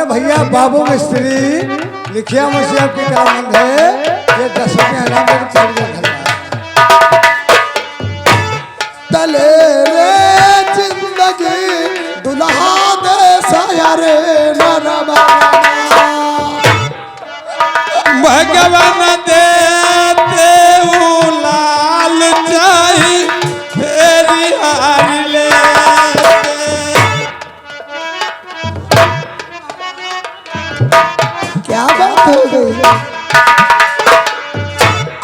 भैया बाबू मिस्त्री लिखिया मुझसे आपकी कामंद है, ये 10 रुपये इनाम मेरे चल गए। तले रे जिंदगी दुल्हा दे सायारे नरमा भगवान देते लाल चाही फेरी हार ले। क्या बात हो गई?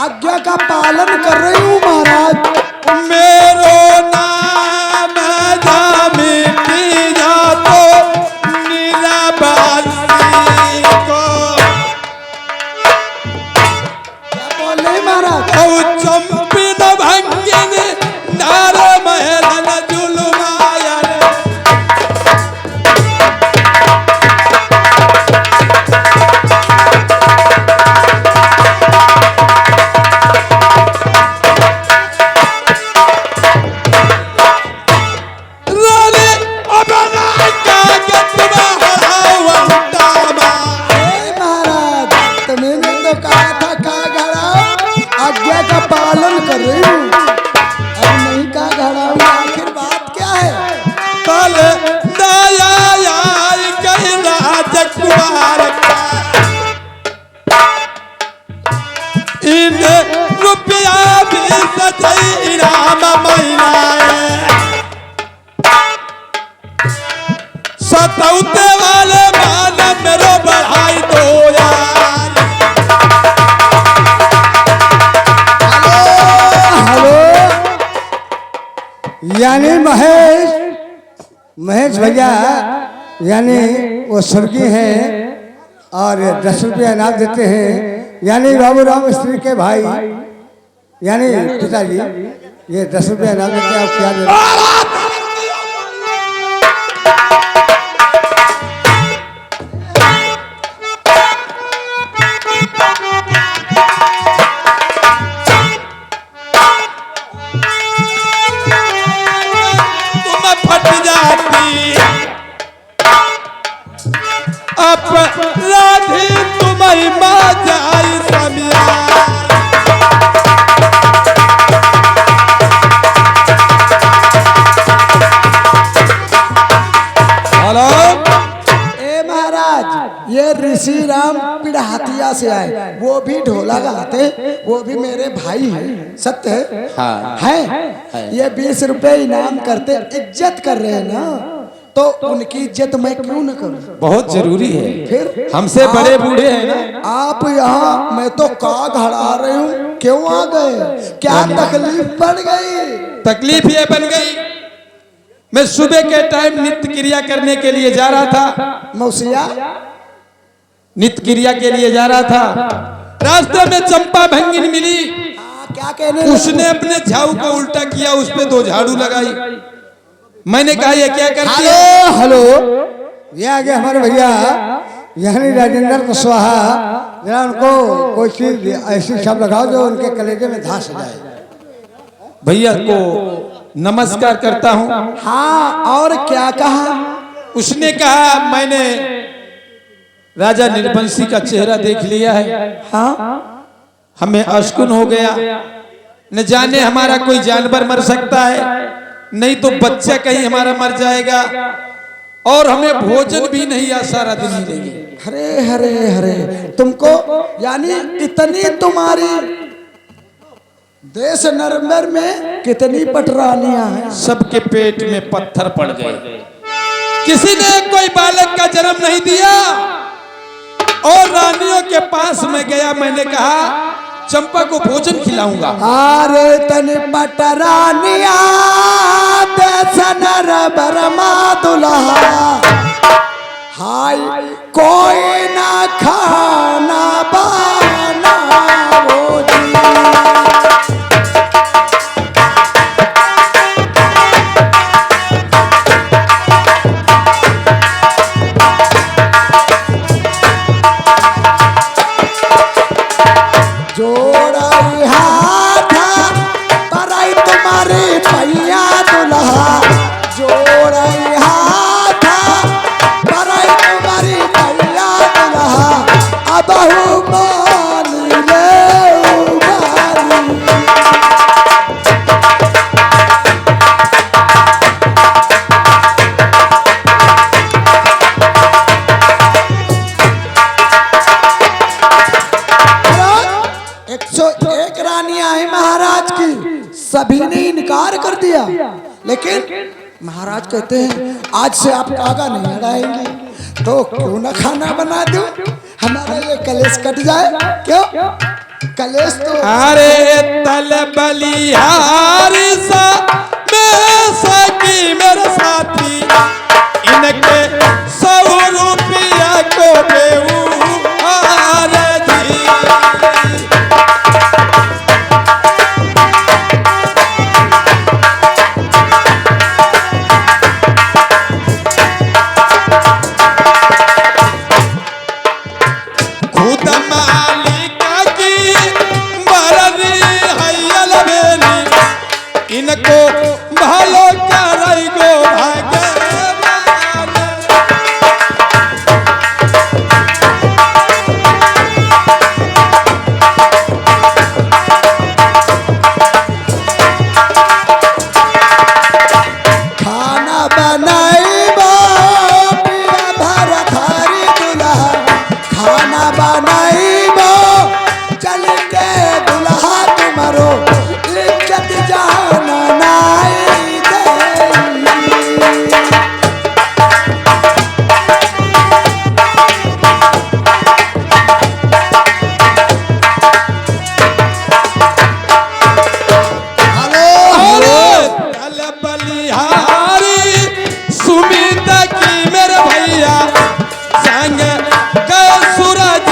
आज्ञा का पालन कर रही हूँ महाराज। मेरो नाम मिटी जा तो नीलाबासी को क्या बोल रहे महाराज? औ चंपी न भंगिन नार महलन जुलमाया रुपया भी सही इनाम महीना सतौते वाले मान मेरो बढ़ाई दो यार। हेलो यानी महेश भैया यानी वो स्वर्गीय हैं और 10 रुपये इनाम देते हैं। यानी बाबू राम मिस्त्री के भाई यानी पिताजी ये 10 रुपये इनाम देते हैं। आप क्या दे तुम फट जाती अपराधी तुम्हारी माँ जाई समिया। हेलो ए महाराज, ये ऋषि राम पिड़हातिया से आए, वो भी ढोला गाते, वो भी मेरे भाई हैं। सत्य है? हाँ। है। ये 20 रुपए इनाम करते, इज्जत कर रहे हैं ना, तो उनकी इज्जत मैं क्यों न करूं? बहुत जरूरी है। फिर हमसे बड़े बूढ़े हैं ना। आप यहाँ, मैं तो का घड़ा रही हूँ, क्यों आ गए? क्या तकलीफ पड़ गई? तकलीफ ये बन गई, मैं सुबह के टाइम नित्य क्रिया करने के लिए जा रहा था। मौसिया नित्य क्रिया के लिए जा रहा था, रास्ते में चंपा भंगिन मिली। क्या कहने? उसने अपने झाड़ू को उल्टा किया, उस पे 2 झाड़ू लगाई। मैंने कहा ये क्या करती है? हेलो, ये आ गए हमारे भैया यानी राजेंद्र कुशवाहा। जरा उनको कोई चीज ऐसी शब्द लगाओ जो उनके कलेजे में धंस जाए। भैया को नमस्कार करता हूँ। हाँ, और क्या कहा? उसने कहा मैंने राजा निर्बंसी का चेहरा देख लिया है। हाँ, हमें अशकुन हो गया, न जाने हमारा कोई जानवर मर सकता है, नहीं तो बच्चा कहीं हमारा मर जाएगा, और हमें भोजन भी नहीं सारा दिन ही देंगे। हरे हरे हरे, तुमको यानी इतनी तुम्हारी देश नरमर में कितनी पटरानियां हैं। सबके पेट में पत्थर पड़ गए, किसी ने कोई बालक का जन्म नहीं दिया। और रानियों के पास में गया, मैंने कहा चंपा को भोजन खिलाऊंगा। अरे तने पटरानिया देश नरमर दुल्हा, हाय कोई ना खाना बाना वो जी। जोड़ाई हाथ पराई तुम्हारी पैया दुल्हा, लेकिन महाराज कहते हैं आज से आप कागा नहीं अड़ाएंगे तो क्यों ना खाना बना दूं, हमारा ये कलेश कट जाए। क्यों कलेश तो अरे तल बलिहारी सा मैं सकी मेरे साथी इनके 100 रुपया को देऊ अरे जी। खुद मालिका की बरनी हैयल बेली इनको भालो करई गो भगवान। खाना बनाइबो पिया भरथारी दुल्हा, खाना बनाइबो चल के दुल्हा तुम्हारो इज्जत जान नाई दे। अरे तल बलिहारी सुमित की मेरे भैया संग गए सूरज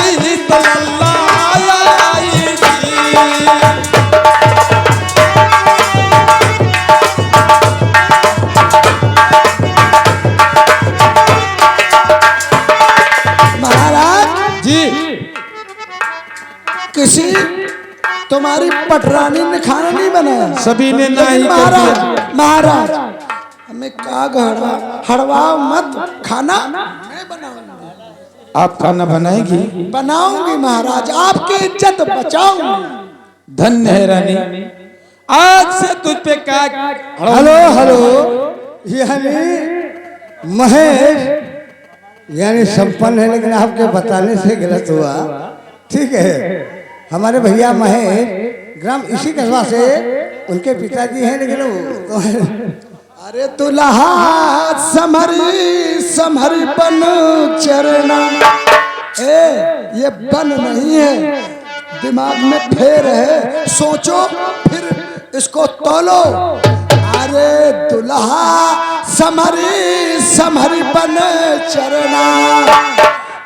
तल्लाई जी। महाराज जी किसी तुम्हारी पटरानी ने खाना नहीं बनाया, सभी ने नहीं लेकिन कर महाराज दिया। महाराज हमें काग हड़वाओ मत, खाना मैं बनाऊंगी, आप खाना बनाएगी? बनाऊंगी महाराज, आपकी इज्जत बचाऊंगी। धन्य है रानी, आज से तुझ पे का हेलो हेलो, यानी महेश यानी संपन्न है, लेकिन आपके बताने से गलत हुआ। ठीक है, हमारे भैया महेश ग्राम इसी कस्बा से, उनके पिताजी हैं, लेकिन वो अरे दुल्हा समरी समरी बन चरना, ये बन नहीं है, दिमाग में फेर है, सोचो फिर इसको तोलो। अरे दुल्हा समरी समरी बन चरना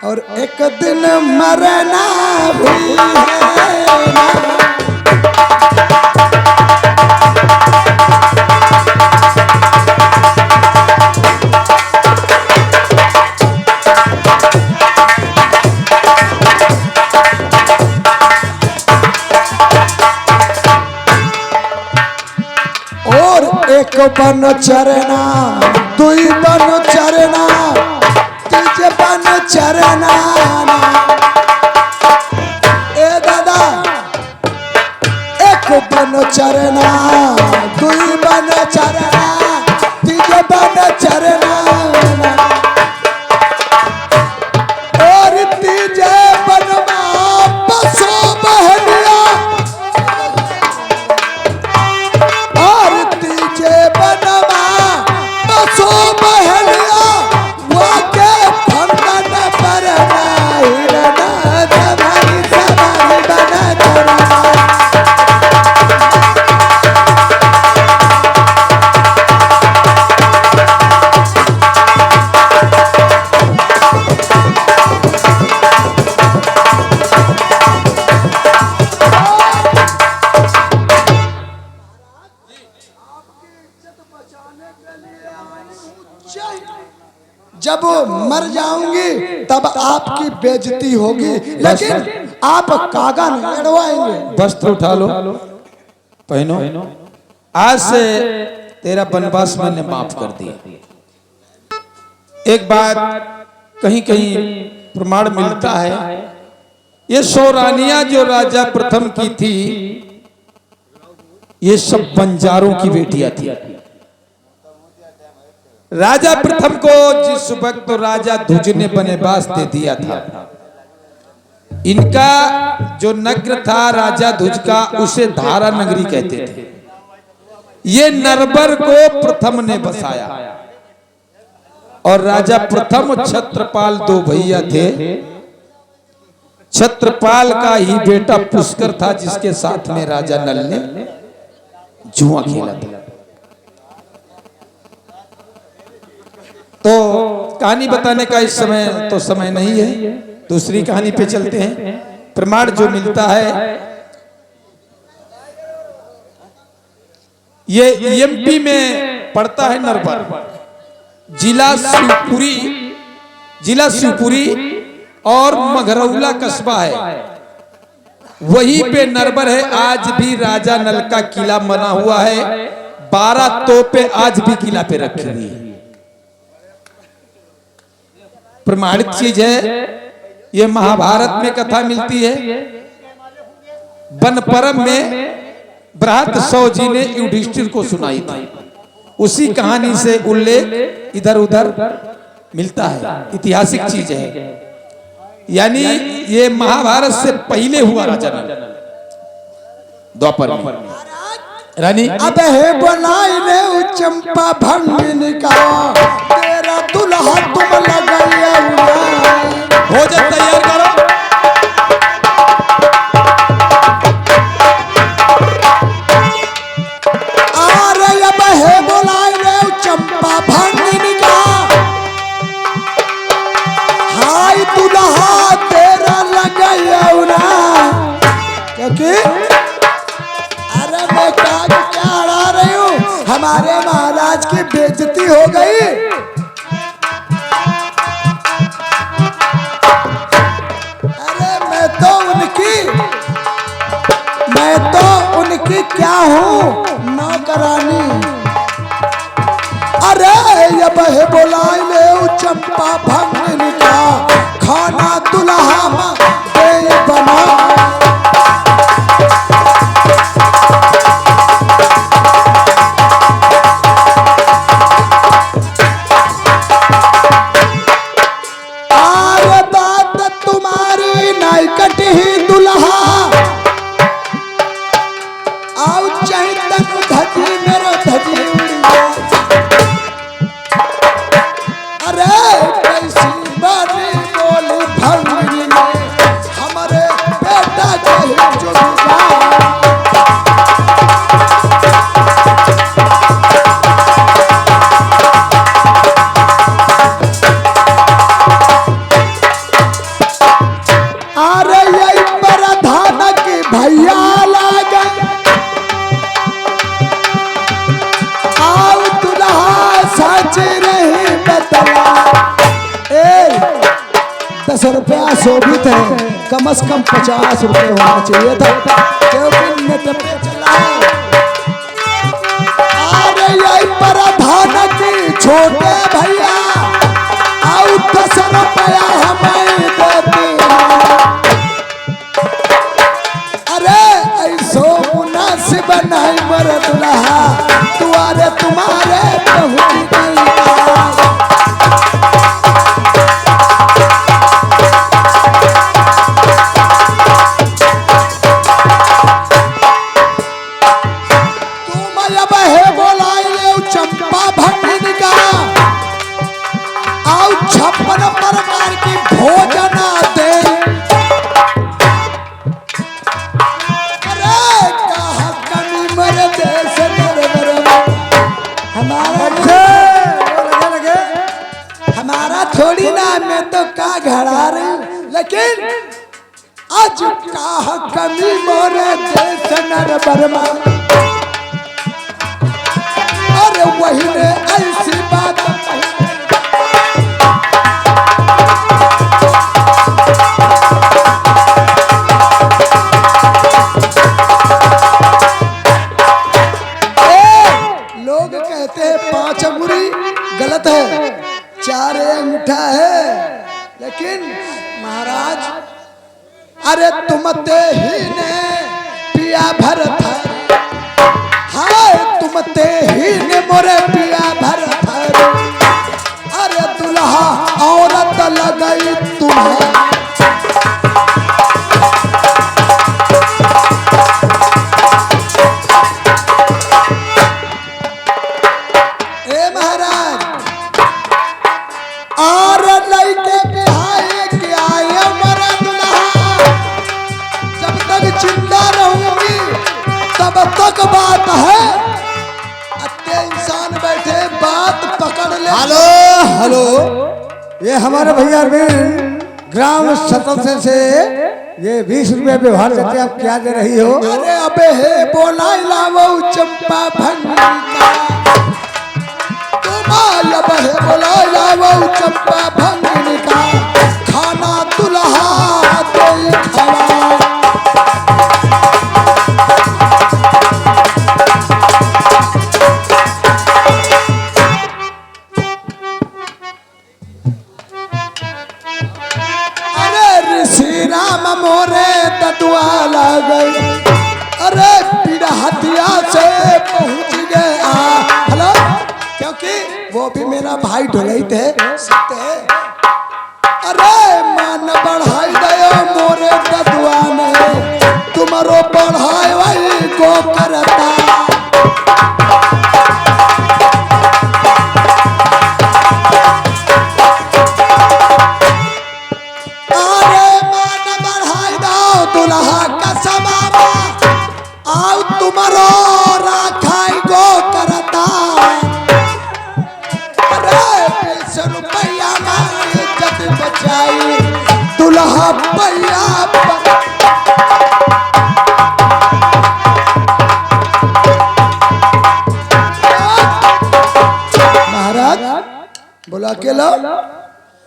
और एक दिन मरना भी है ना। एक बन चरना दुई बन चरना तीज बन चरना। ए दादा एक बन चरना दुई बन चरना तीज बन चरना और तीज बनवा बसो बहनिया बनवा बसो बहलिया वाके फंदन पर हिरना सवारी सवारी बना चरना। जब मर जाऊंगी तब आपकी बेइज्जती होगी, लेकिन आप कागा नहीं अड़वाएंगे। वस्त्र उठा लो, पहनो। आज से तेरा वनवास मैंने माफ कर दिया। एक बात कहीं कहीं प्रमाण मिलता है, ये 100 रानियां जो राजा प्रथम की थी, ये सब बंजारों की बेटियां थी। राजा प्रथम को जिस वक्त तो राजा ध्वज ने वनवास दे दिया था, इनका जो नगर था राजा ध्वज का, उसे धारा नगरी कहते थे। ये नरबर को प्रथम ने बसाया और राजा प्रथम छत्रपाल दो भैया थे। छत्रपाल का ही बेटा पुष्कर था जिसके साथ में राजा नल ने जुआ खेला था। तो कहानी बताने का इस समय तो समय नहीं है, दूसरी कहानी पे चलते हैं। प्रमाण जो मिलता है ये एमपी में पड़ता है नरबर, जिला शिवपुरी और मघरौला कस्बा है, वहीं पे नरबर है। आज भी राजा नल का किला बना हुआ है, 12 तोपें आज भी किला पे रखी हुई है, प्रमाणित चीज है। ये महाभारत में कथा मिलती है। बनपरम में बृहत सौ जी ने युधिष्ठिर को सुनाई थी, उसी कहानी से उल्लेख इधर उधर मिलता है, ऐतिहासिक चीज है। यानी ये महाभारत से पहले हुआ राजा नल द्वापर में। रानी अब है बनाई ले चंपा भंगिनी का, तेरा दुल्हा तुम लगाया हो जा, तैयार करो। अरे अब है बनाई ले चंपा भंगिनी का, हाय दुल्हा तेरा लगाया क्योंकि अरे मैं क्या अड़ा रही हूँ, हमारे महाराज की बेइज्जती हो गई। अरे मैं तो उनकी क्या हूँ, नौकरानी। अरे ये बहे बोलाई ले चंपा भंगिनी का, खाना दुल्हा दे बना। रुपया शोभित है, कम से कम 50 रुपए होना चाहिए था, क्योंकि नेट पे चला है। अरे यही प्रधान की छोटे भैया आउ 10 रुपया हमें देते हैं। अरे ऐसो मुनासिब नहीं मर दुल्हा, तुम्हारे पहुंच गई। थोड़ी ना मैं तो का घड़ा रही, लेकिन आज का कमी मोरे देश नर बर्मा। और वही ने ऐसी बात लोग कहते हैं 5 अंगुरी गलत है, 4 अंगूठा है, लेकिन महाराज अरे तुम ते ही ने पिया भर था, हाय तुम ते ही ने मोरे पिया भर था। अरे दुल्हा औरत लगई तुम्हें, महाराज और लड़के बिहाए के आए मरा दुल्हा, जब तक जिंदा रहूंगी तब तक बात है। अत्ते इंसान बैठे बात पकड़ ले। हेलो हेलो, ये हमारे भैया अरविंद ग्राम सतल से ये 20 रुपये व्यवहार देते, आप क्या दे रही हो? अरे अबे हे बोला लावो चंपा भंगा, अब है बोला लावो चंपा भंगा, खाना दुल्हा दे खाना। मोरे तटवाला गए, अरे पीड़ा हथिया से पहुंच गया। हेलो, क्योंकि वो भी मेरा भाई ढोलई थे सकते। अरे मान बढ़ाई दयो मोरे तटवा में, तुम्हारो बढ़ाई वही को करता। दुल्हा का समावा आओ तुम्हारो राखाई गो करता। अरे 20 रुपया में इज्जत बचाई दुल्हा पैया। महाराज बुला के लो,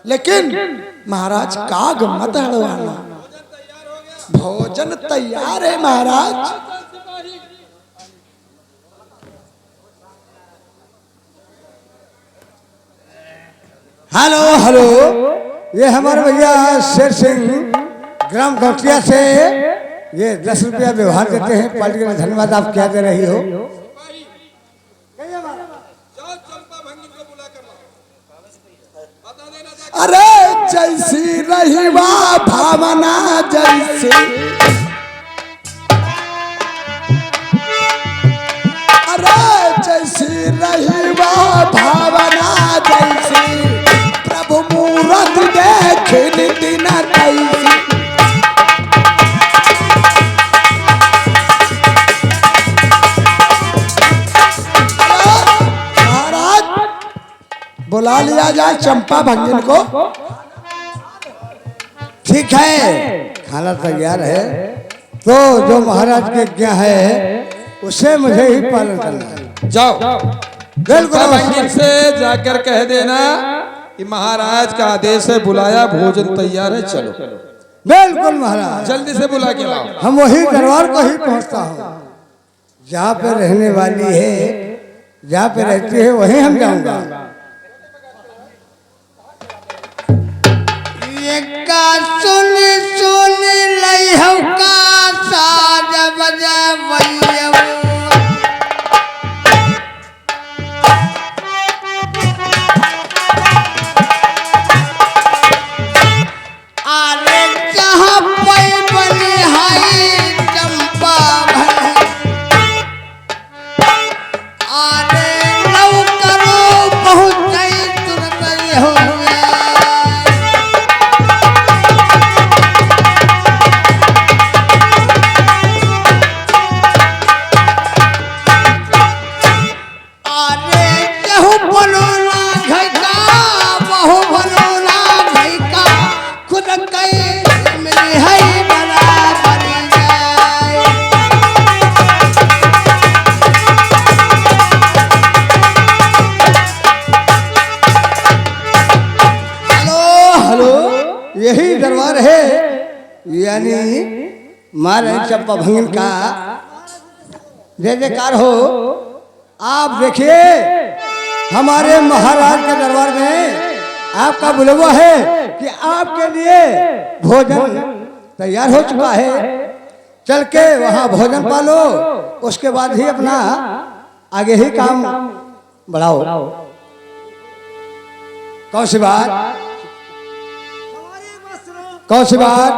लेकिन महाराज काग मत हड़वाना। भोजन तैयार है महाराज। हेलो हेलो, ये हमारे भैया शेर सिंह ग्राम गौटिया से ये 10 रुपया व्यवहार देते हैं, पार्टी का धन्यवाद। आप क्या दे रही हो? अरे जैसी रही वाह भावना जैसी, अरे जैसी रही वाह भावना जैसी, प्रभु मूरत देखी दिन तैसी। बुला लिया जाए चंपा भंगिन को। ठीक है, खाना तैयार है, तो जो महाराज की आज्ञा है उसे मुझे ही पालन करना है। जाओ बिल्कुल भंगिन से जाकर कह देना कि महाराज का आदेश है, बुलाया, भोजन तैयार है, चलो। बिल्कुल महाराज, जल्दी से बुला के लाओ। हम वही दरबार को ही पहुंचता हूँ जहाँ पे रहने वाली है, जहाँ पे रहती है वहीं हम जाऊंगा। का सुन सुन लइहु का साज बजावइयौ, आरे जहाँ पई बनी हाई चंपा भन, आरे लौ करो पहुँचई तुरंत हो। यही दरबार है, यानी महाराज चंपा भंगिन का जय जयकार हो। आप देखिए हमारे महाराज के दरबार में आपका बुलवा है कि आपके लिए भोजन तैयार हो चुका है, चल के वहाँ भोजन पालो, उसके बाद ही अपना आगे ही काम बढ़ाओ। कौन सी बात? कौन सी बात?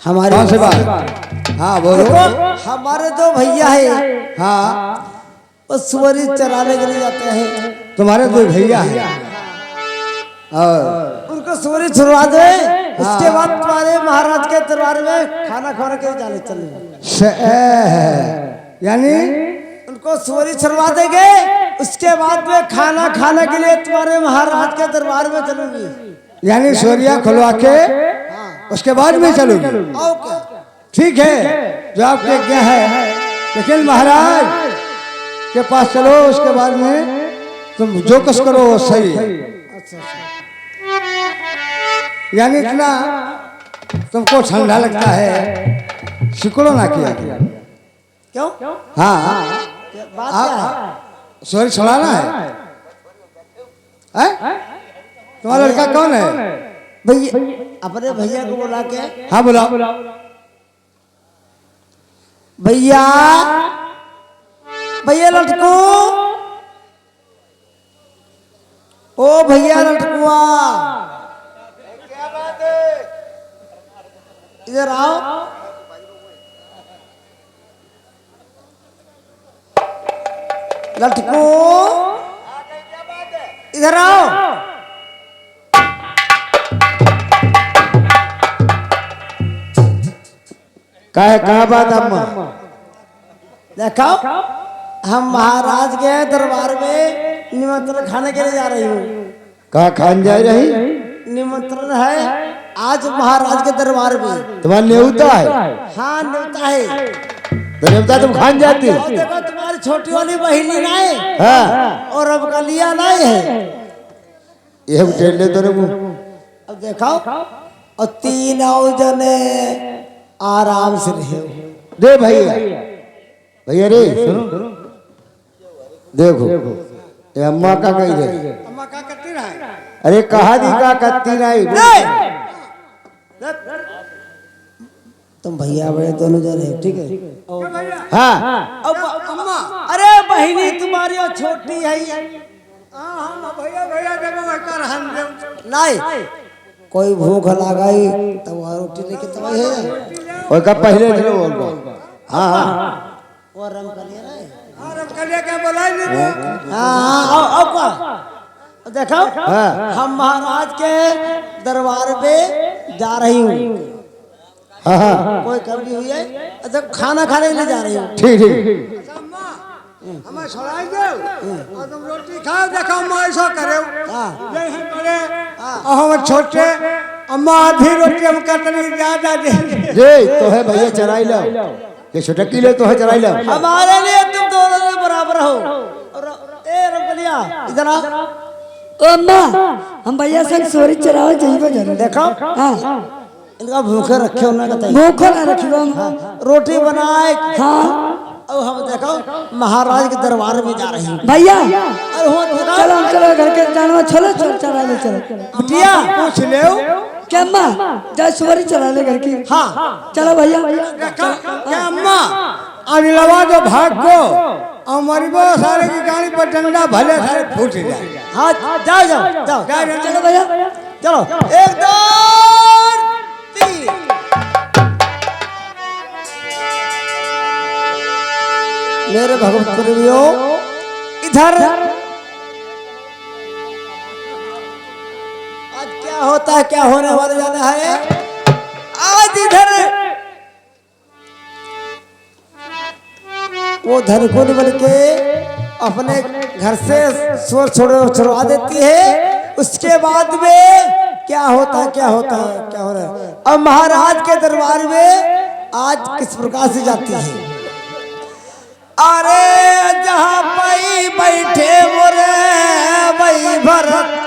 हमारे कौन सी बात? हाँ बोलो। हमारे दो भैया है, हाँ वो सुअरी चराने के लिए जाते हैं। तुम्हारे दो भैया हैं और उनको सुअरी छुड़वा दे, उसके बाद तुम्हारे महाराज के दरबार में खाना खाने के लिए जाने चले। यानी उनको सुअरी छुड़वा देंगे, उसके बाद में खाना खाने के लिए तुम्हारे महाराज के दरबार में चलूंगी। यानी सोरिया खुलवा के उसके बाद में चलोगी। और क्या? ठीक है, जो आपके क्या है, लेकिन महाराज के पास चलो, उसके बाद में तुम जो कुछ करो वो सही है। यानी इतना तुमको ठंडा लगता है, सिकुड़ो ना किया। क्यों? हाँ, बात क्या है? सोरी छुड़ाना है? तुम्हारा लड़का कौन है? भैया, अपने भैया को बुला के। हाँ बुलाओ। भैया, भैया लटकू, ओ भैया लटकुआ, इधर आओ। लटकू, इधर आओ। कहा बात अम्मा? देखो, हम महाराज के दरबार में निमंत्रण खाने के लिए जा रही हूँ। कहा खान जा रही? निमंत्रण है आज महाराज के दरबार में। तुम्हारा न्योता है? हाँ न्योता है। तो न्योता तुम खान जाती? देखो तुम्हारी छोटी वाली बहिनी लाए, हाँ, और अब कलिया लाए है। ये उठेल ले तो अब देखो, और तीनों जने आराम से रहे। दे भैया, भैया रे सुनो, देखो ये अम्मा का कही रही। अम्मा क्या करती रहा? अरे कहा दी का करती नहीं। तुम भैया बड़े दोनों जने हो, ठीक है? हाँ, अब अम्मा, अरे बहिनी तुम्हारी और छोटी है। भैया भैया नहीं, कोई भूख लगाई तो वह रोटी लेके तब है। और का पहले चलो बोल दो। हाँ, वो रम कर लिया ना। क्या बोला? हाँ, अब देखो, हम महाराज के दरबार पे जा रही हूँ। हाँ, कोई कमी हुई है? अच्छा, खाना खाने के लिए जा रही हूँ। ठीक ठीक। हमें छोड़ाई दो और तुम रोटी खाओ। देखो अम्मा ऐसा करे, हम छोटे अम्मा आधी रोटी हम कतनी ज्यादा दे तो है भैया, चराई लो ये छोटा किलो तो है, चराई लो। हमारे लिए तुम दोनों बराबर हो। ए रंगलिया, इधर आ। ओ अम्मा, हम भैया संग सोरी चराओ जाइबो जरूर। देखो, हाँ, इनका भूखे रखे होना का भूखो ना रखिबो हम। रोटी बनाए। हाँ, अब हम देखो महाराज के दरबार में जा रही हूँ। भैया अरे हो देखो, चलो चलो घर के जानवर चलो चलो चरा ले चलो। बिटिया पूछ ले क्या अम्मा, जा सोरी चरा ले घर की। हाँ, चलो भैया। क्या अम्मा अनिलवा जो भाग को हमारी बहुत सारे की गाड़ी पर डंडा भले सारे फूट जाए। हाँ, जाओ जाओ जाओ, चलो भैया, चलो। एक दो तीन। मेरे भगवत प्रेमियों, इधर आज क्या होता है, क्या होने वाला जाना है। आज इधर वो धनकुन बन के अपने घर से स्वर छुड़वा देती है। उसके बाद में क्या होता है, क्या होता है, क्या हो रहा है। अब महाराज के दरबार में आज किस प्रकार से जाती है। अरे जहाँ पई बैठे मोरे वही भरत,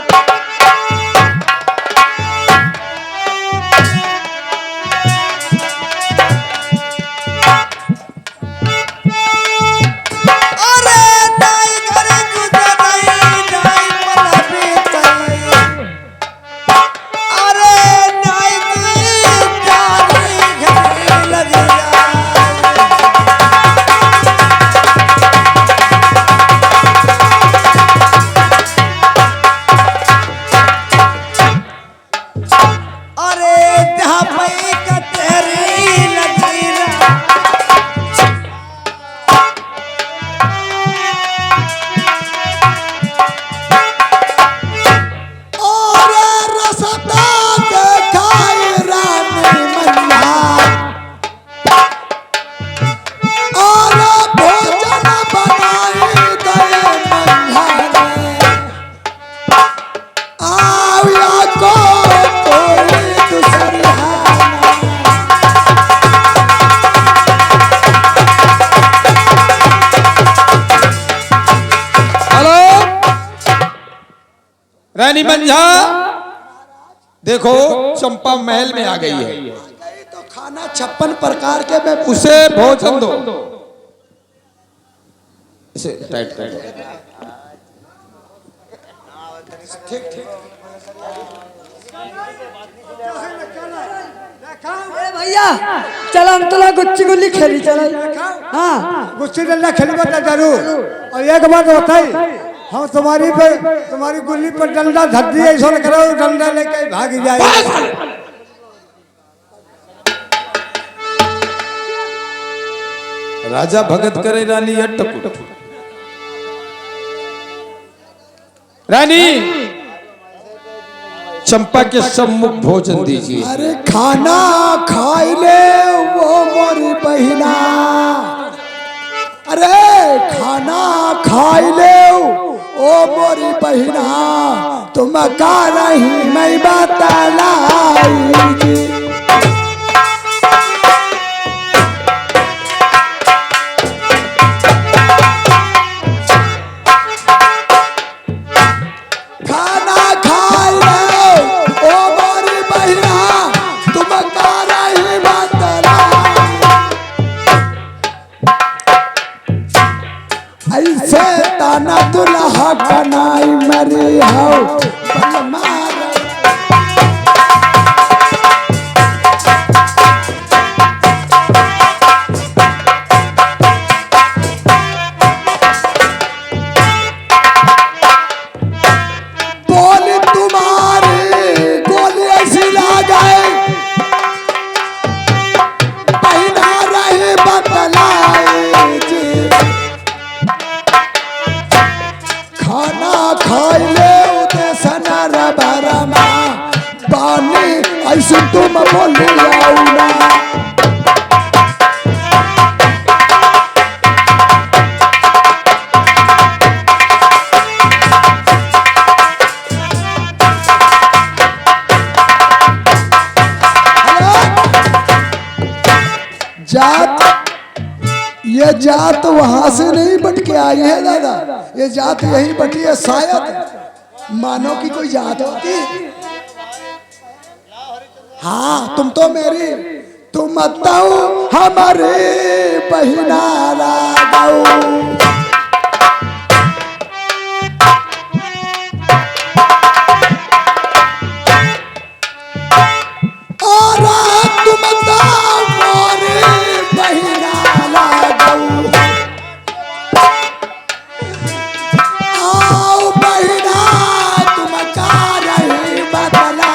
रानी मंझा देखो चंपा महल में आ गई है, तो खाना 56 प्रकार के मैं उसे भोजन दो। इसे टाइट कर दो। ए भैया चल हम तोला गुच्ची गुल्ली खेली चल। हाँ गुस्सी डंडा खेलबा तो जरूर। और एक बात बताई, हम तुम्हारी गुल्ली पर डंडा धर दिए, ऐसा करो डंडा लेके भाग जाए। राजा भगत करे रानी अटपट। रानी चंपा के सम्मुख भोजन दीजिए। अरे खाना खाई ले वो मोरी बहिना, अरे खाना खाई ले ओ मोरी बहिना, तुम का रही मैं बतलाई। ऐसे ताना दुल्हा कनाई मरी हो बोली तुम्हारी गोली ऐसी लगाए, बहिना रही बतलाई जी। खाना खाई ले उते सनर बरमा, पानी ऐसे तुम बोली आऊना। जात ये जात वहां से नहीं बट के आई है दादा, ये जात यही बटी है शायद। मानो कि कोई जात होती। हाँ तुम तो मेरी, तुम बताओ हमारे बहिना रागाओ। और तुम बताओ मोरे बहिना रागाओ। आओ बहिना तुम का रही बतला।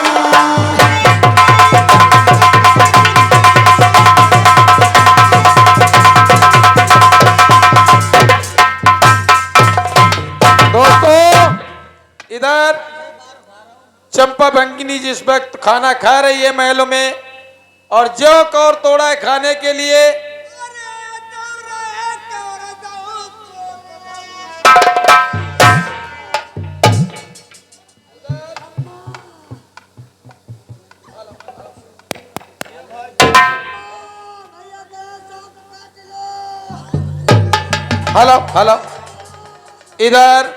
दोस्तों इधर चंपा भंगिनी जिस वक्त खाना खा रही है महलों में, और जो कौर तोड़ा है खाने के लिए, हेलो हेलो इधर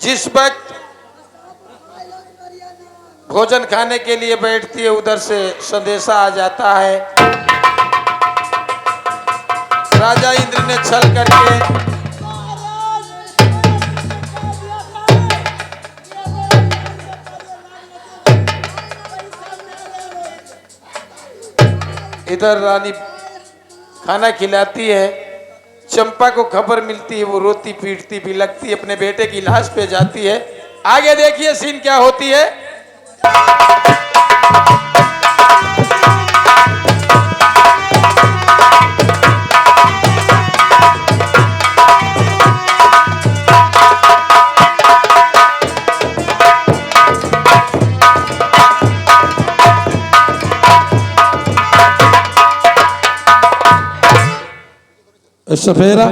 जिस वक्त भोजन खाने के लिए बैठती है, उधर से संदेशा आ जाता है। राजा इंद्र ने छल करके इधर रानी खाना खिलाती है। चंपा को खबर मिलती है, वो रोती पीटती भी लगती है, अपने बेटे की लाश पे जाती है। आगे देखिए सीन क्या होती है। सफेरा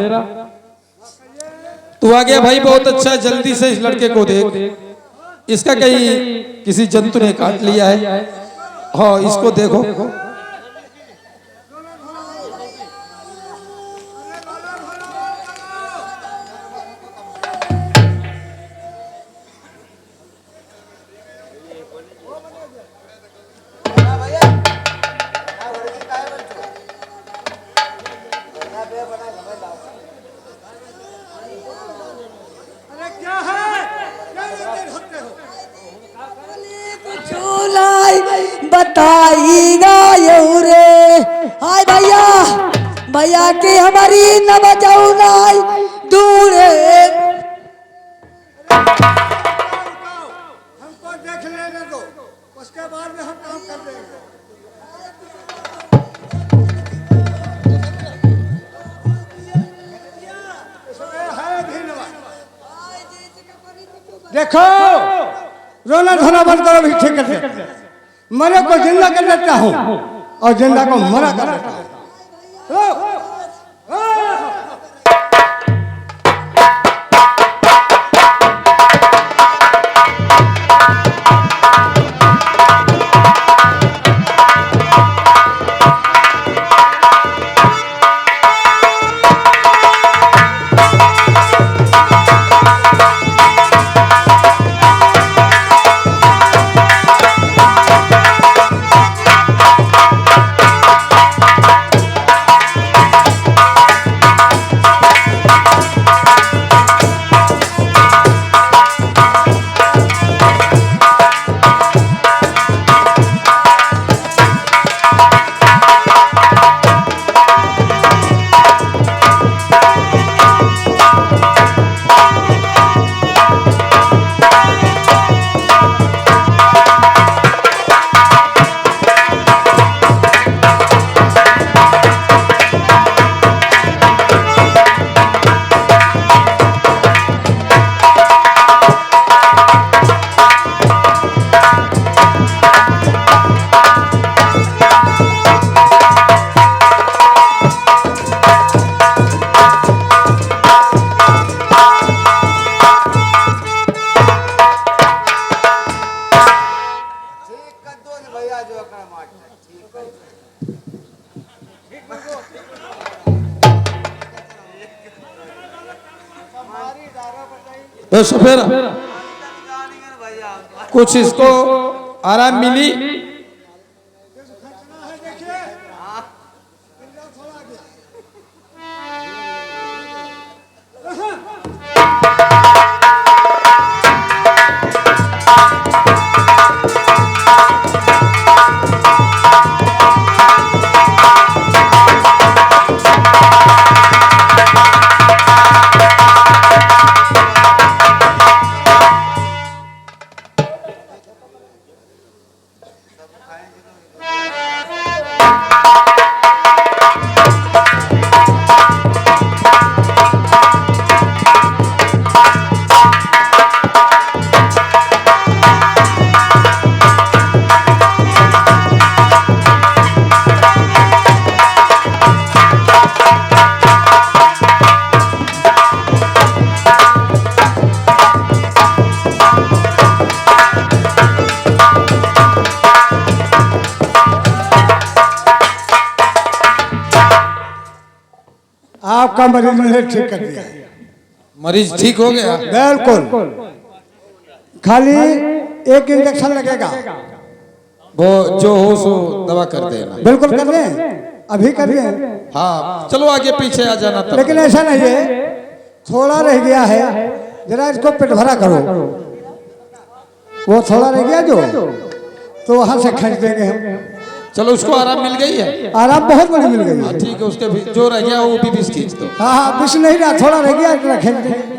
तू आ गया भाई, बहुत अच्छा। जल्दी से इस लड़के को देख, इसका कहीं किसी जंतु ने काट लिया है। हाँ इसको देखो। बताई गायऊ रे। हाय भैया भैया की हमारी न बजाऊ नाई दूरे। हमको देख लेने दो, उसके बाद में हम काम कर देंगे। देखो रोना धोना बंद करो, भी ठीक कर दे। मरे को जिंदा कर देता हूँ और जिंदा को मरा कर देता हूँ। तो सफेरा कुछ इसको आराम मिली। आपका मरीज मैंने ठीक कर दिया। मरीज ठीक हो गया? बिल्कुल, खाली एक इंजेक्शन लगेगा। वो जो हो सो दवा कर देना। बिल्कुल कर दें, अभी कर दें। हाँ चलो आगे पीछे आ जाना तब। लेकिन ऐसा नहीं है, थोड़ा रह गया है, जरा इसको पेट भरा करो। वो थोड़ा रह गया जो, तो वहां से खींच देंगे हम। चलो उसको आराम मिल गई है? आराम बहुत बड़ी मिल गई है। ठीक है, उसके जो रह गया वो भी बीस खींच दो। हाँ हाँ, विष नहीं रहा, थोड़ा रह गया, इतना खींच देंगे।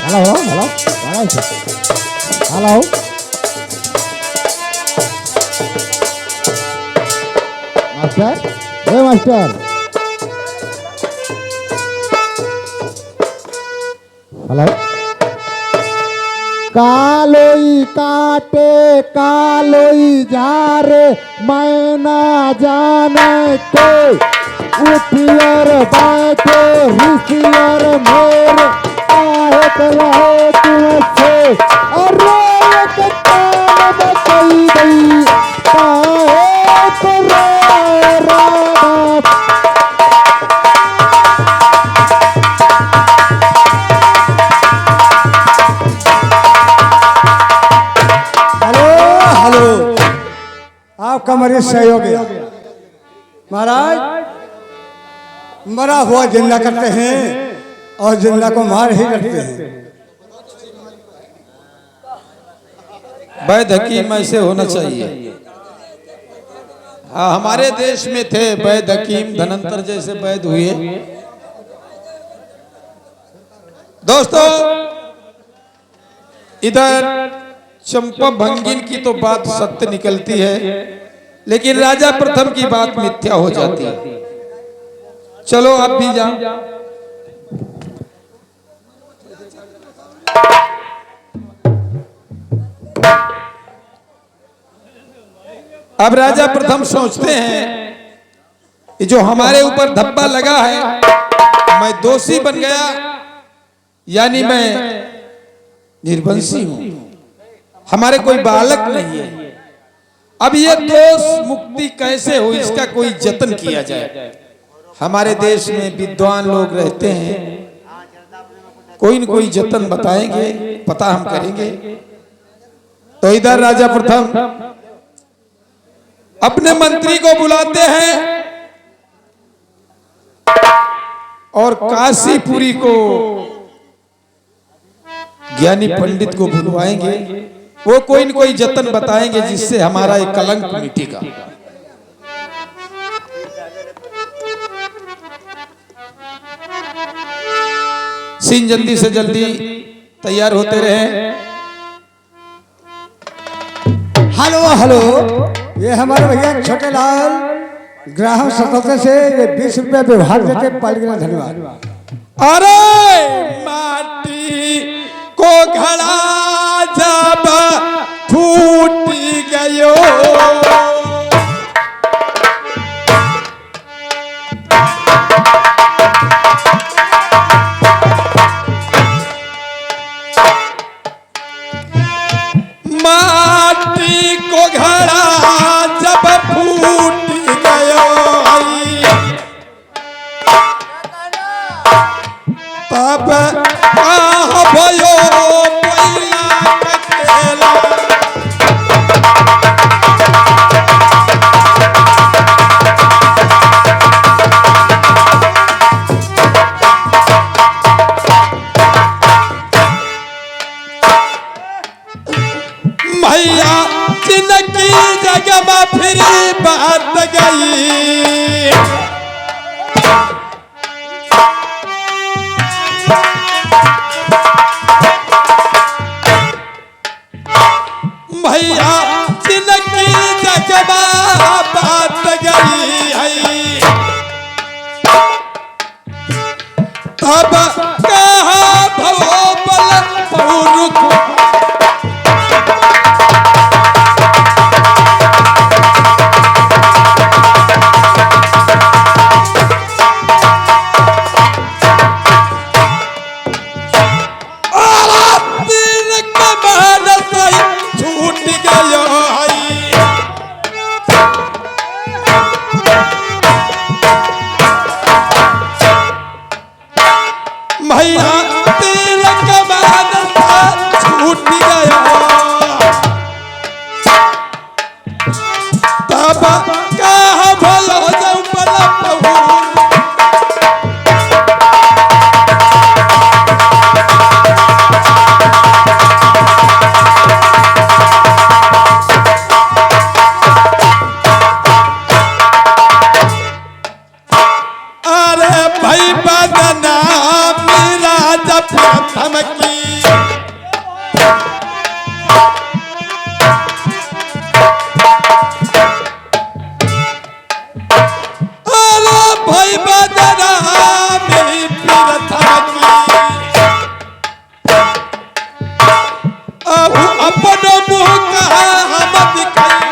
हेलो हेलो हेलो, मास्टर, ए मास्टर, हेलो। कालोई काटे कालोई जा रे, मैं ना जाने के उठियर बैठे ऋषियर मेरे आहत रहे तुमसे। अरे एक तान बचई गई काहे तो राधा। हमारे सहयोगी महाराज मरा हुआ जिंदा करते हैं और जिंदा को मार ही करते हैं। वैद हकीम ऐसे होना चाहिए। हाँ, हमारे देश में थे वैद हकीम धनंतर जैसे वैद हुए। दोस्तों, इधर चंपा भंगिन की तो बात सत्य निकलती है, लेकिन राजा प्रथम की बात मिथ्या हो जाती है। चलो आप भी जाओ। अब राजा प्रथम सोचते हैं कि जो हमारे ऊपर धब्बा लगा है, मैं दोषी बन गया, यानी मैं निर्वंशी हूं, हमारे कोई बालक नहीं है। अब ये दोष मुक्ति कैसे हो, इसका कोई जतन किया जाए। हमारे देश में विद्वान लोग रहते हैं, कोई न कोई जतन बताएंगे, पता हम करेंगे। तो इधर राजा प्रथम अपने मंत्री को बुलाते हैं और काशीपुरी को ज्ञानी पंडित को बुलवाएंगे। वो कोई न कोई जतन बताएंगे जिससे हमारा एक कलंक मिटेगा। सिंह जल्दी से जल्दी तैयार होते रहे। हेलो हेलो, ये हमारे भैया छोटे लाल ग्राहक सतत से ये 20 रुपया व्यवहार देते पालिका, धन्यवाद। अरे माटी को घड़ा जब फूट गयो, माटी को घड़ा जब फूट गयो, तब भयो पहिला कटेला। भैया जिनकी जगह में फिर बात गई, भैया जिनकी जगह बात गई है, तब कहा भवो बल पौरुख। भैया तिलक बादल छूट गया, तब कहा भलो जाऊं बल पहुँ। अरे भाई बदना राजा प्रथम की, अरे भाई बदना मेरी प्रथम की, अब अपनो मुँह कहा हम दिखाई।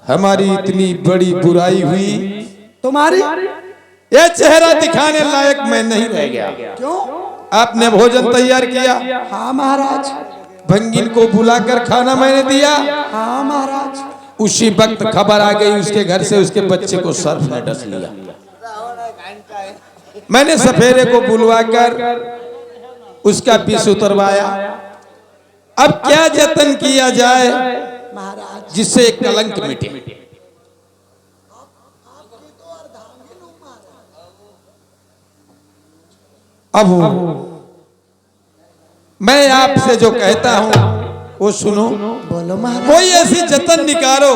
हमारी इतनी बड़ी बुराई हुई, तुम्हारी ये चेहरा दिखाने लायक मैं नहीं रह गया। क्यों? आपने भोजन तैयार किया, हाँ महाराज। भंगिन को बुलाकर खाना मैंने दिया। हाँ महाराज। उसी वक्त खबर आ गई उसके घर से उसके बच्चे को सर्फ ने डस लिया। मैंने सफेरे को बुलवाकर उसका विष उतरवाया। अब क्या जतन किया जाए महाराज जिससे कलंक मिटे। अब मैं आपसे जो कहता हूं वो सुनो। बोलो महाराज। कोई ऐसी जतन निकालो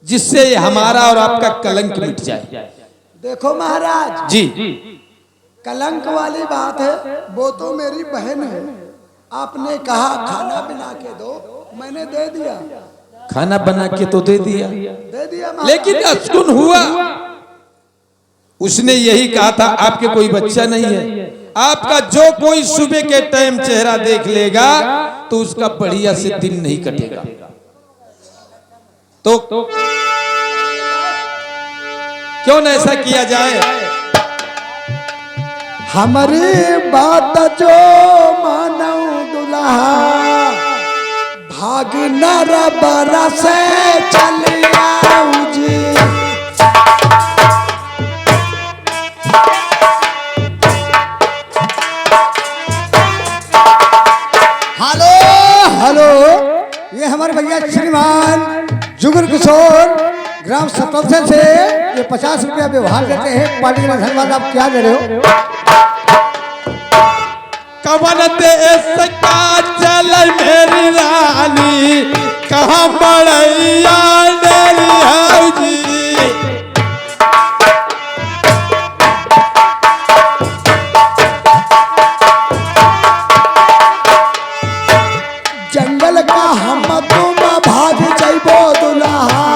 जिससे हमारा और आपका कलंक मिट जाए। देखो महाराज जी, कलंक वाली बात है, वो तो मेरी बहन है। आपने कहा खाना बना के दो, मैंने दे दिया। खाना बना के तो दे दिया, महाराज। लेकिन अफसुन हुआ। उसने यही कहा था आपके कोई बच्चा नहीं है। आपका जो कोई सुबह के टाइम चेहरा देख लेगा तो उसका बढ़िया से दिन नहीं कटेगा। तो क्यों न ऐसा किया जाए? हमारी बात जो मानो दुल्हा, भाग नर बरा से चलिया जी। हेलो हेलो, ये हमारे भैया श्रीमान जुगुल किशोर ग्राम सतौसा से ये 50 रुपया व्यवहार देते हैं। पार्टी का धन्यवाद। आप क्या दे रहे हो? कवन देश का चल मेरी रानी, कहाँ बड़ैया डेरी है जी। जंगल का हम तुम भाग जाइबो दुल्हा,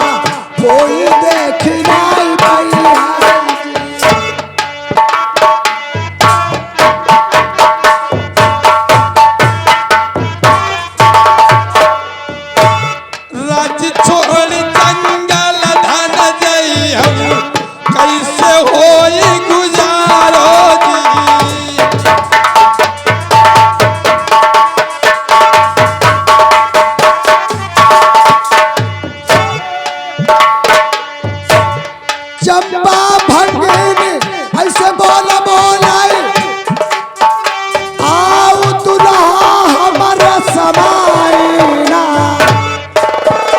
कोई देख नहीं भैया। राज छोड़ जंगल धन जई हम, कैसे होई गुजारो जी। चंपा भंगिन ऐसे बोला बोलाई, आओ दुल्हा हमारा समाईना।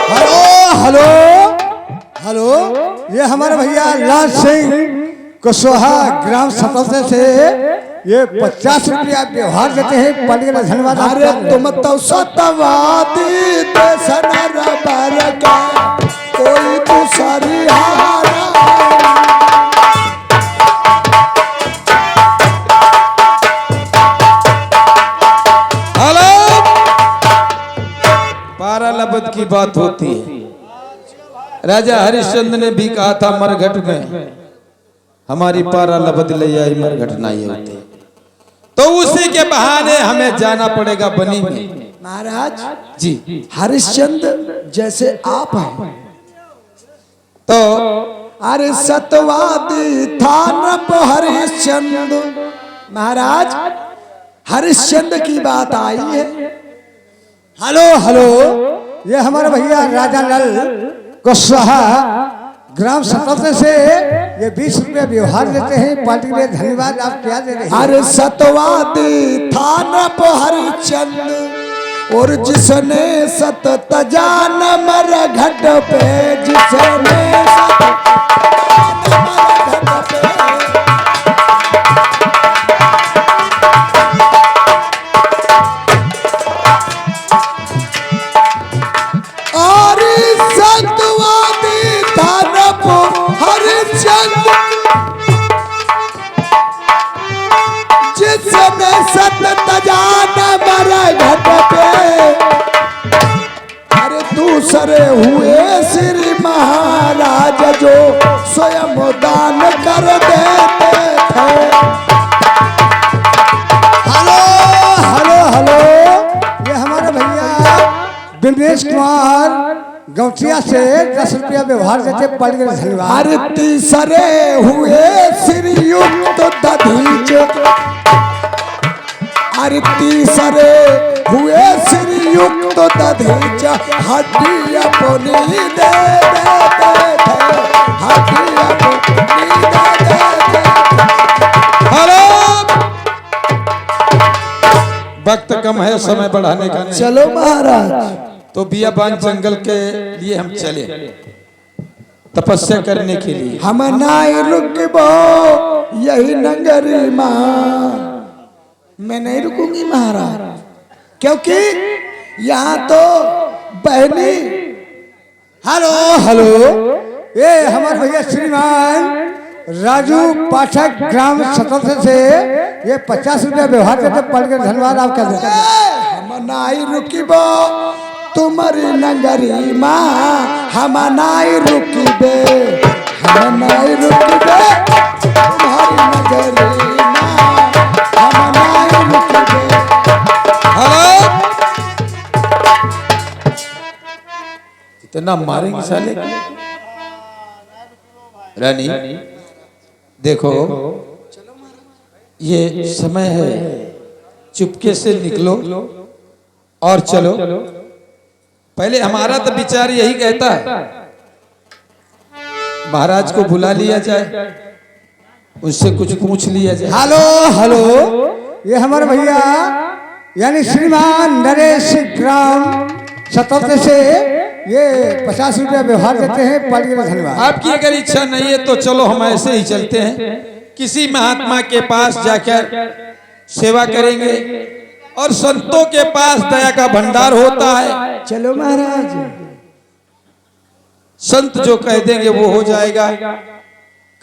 हेलो हेलो हेलो, ये हमारे भैया लाल सिंह कुशवाहा ग्राम सतौसा से ये 50 रुपया व्यवहार देते हैं। पार्टी का धन्यवाद। आप अरे क्या दे रहे हो? तुम तो सतवादी देशनर बरका, कोई दूसरी हारा। हेलो, पारा लबद की बात होती है। राजा हरिश्चंद्र ने भी कहा था मरघट में हमारी पारा लबद ले आई, मरघट नहीं होती। तो उसी के बहाने हमें जाना पड़ेगा बनी में। महाराज जी, हरिश्चंद्र जैसे आप हैं, तो अरे सतवादी था नप हरिश्चंद्र। महाराज हरिश्चंद्र की बात आई है। हेलो हेलो, ये हमारे भैया राजा लाल कुशवाहा ग्राम सतौसा से ये 20 रुपया व्यवहार लेते हैं। पार्टी के लिए धन्यवाद। आप क्या दे रहे हैं? अरे सतवादी था नप हरिश्चंद्र, और जिसने सत तजा न मर घट पे, जिसने सत तजा न मर घट पे। अरे सतवादी था नप हरिश्चंद्र, जिसने सत तजा न मर घट पे। अरे दूसरे हुए श्री महाराज जो स्वयं दान कर देते थे। हेलो हेलो हेलो, ये हमारे भैया दिनेश कुमार गौटिया से 10 रुपया व्यवहार देते पड़ गए धन्यवाद। अरे तीसरे हुए श्रीयुक्त दधीच, अरे तीसरे हुए श्रीयुक्त दधीच, हड्डी अपनी दे देते थे, हड्डी अपनी दे देते। हेलो, वक्त कम है, समय बढ़ाने का नहीं। चलो महाराज, तो बियाबान जंगल के लिए हम चले तपस्या करने के लिए। हम नहीं रुकबो यही नगरी माँ, मैं नहीं रुकूंगी महाराज, क्योंकि यहाँ तो बहनी। हेलो हेलो, ये हमारे भैया श्रीमान राजू पाठक ग्राम सतल से ये 50 रुपया व्यवहार देते पड़ गए धन्यवाद आपका। हम नहीं रुकबो तुम्हारी नगरी माँ, हम नहीं रुकबे, हम नहीं रुकबे तुम्हारी नगरी माँ, हम नहीं रुकबे। हेलो, इतना मारेंगे साले। रानी देखो, ये समय है, चुपके से निकलो और चलो। पहले हमारा तो विचार यही कहता है महाराज को बुला लिया जाए, उनसे कुछ पूछ लिया जाए। हेलो हेलो, ये हमारे भैया यानी श्रीमान नरेश ग्राम सतल से ये 50 रुपया व्यवहार देते हैं पड़ गए धन्यवाद। आपकी अगर इच्छा नहीं है तो चलो हम ऐसे ही चलते हैं, किसी महात्मा के पास जाकर सेवा करेंगे और संतों के पास दया का भंडार होता है। चलो महाराज, संत जो कह देंगे वो हो जाएगा।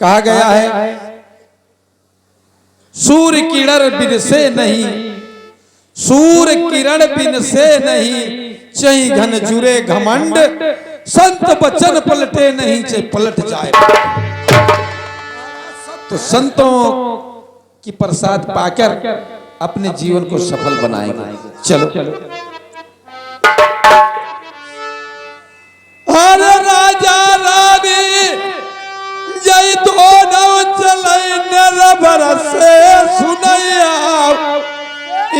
कहा गया है सूर्य किरण बिन से नहीं, सूर्य किरण बिन से नहीं, चई घन जुरे घमंड, संत बचन पलटे नहीं, चाहे पलट जाए। तो संतों की प्रसाद पाकर अपने जीवन को सफल बनाएंगे। चलो अरे राजा रानी जय दोनों चले नरबर से सुनैया,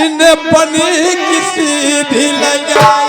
इन्हें बनी किसी भी लगाई।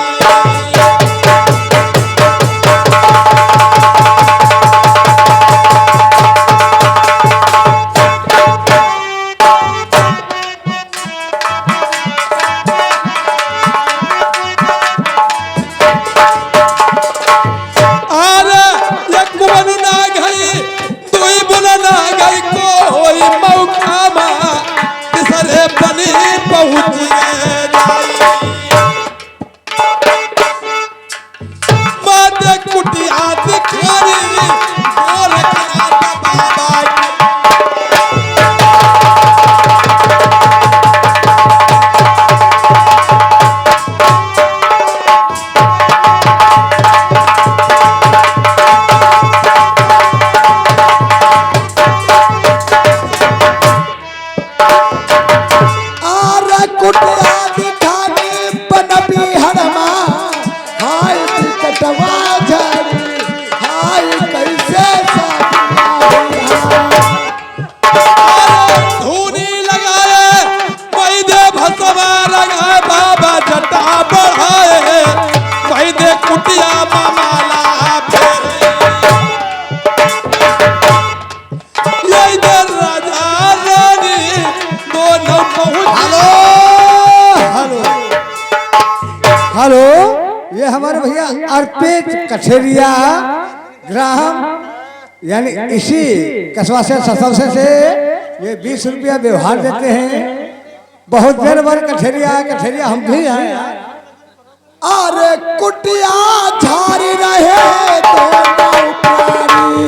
हेलो, ये हमारे भैया अर्पित कठेरिया ग्राम यानी इसी कस्बा से सतल से ये 20 रुपया व्यवहार देते हैं। बहुत देर बाद कठेरिया हम भी हैं। अरे कुटिया झारी रहे तो नौकरानी,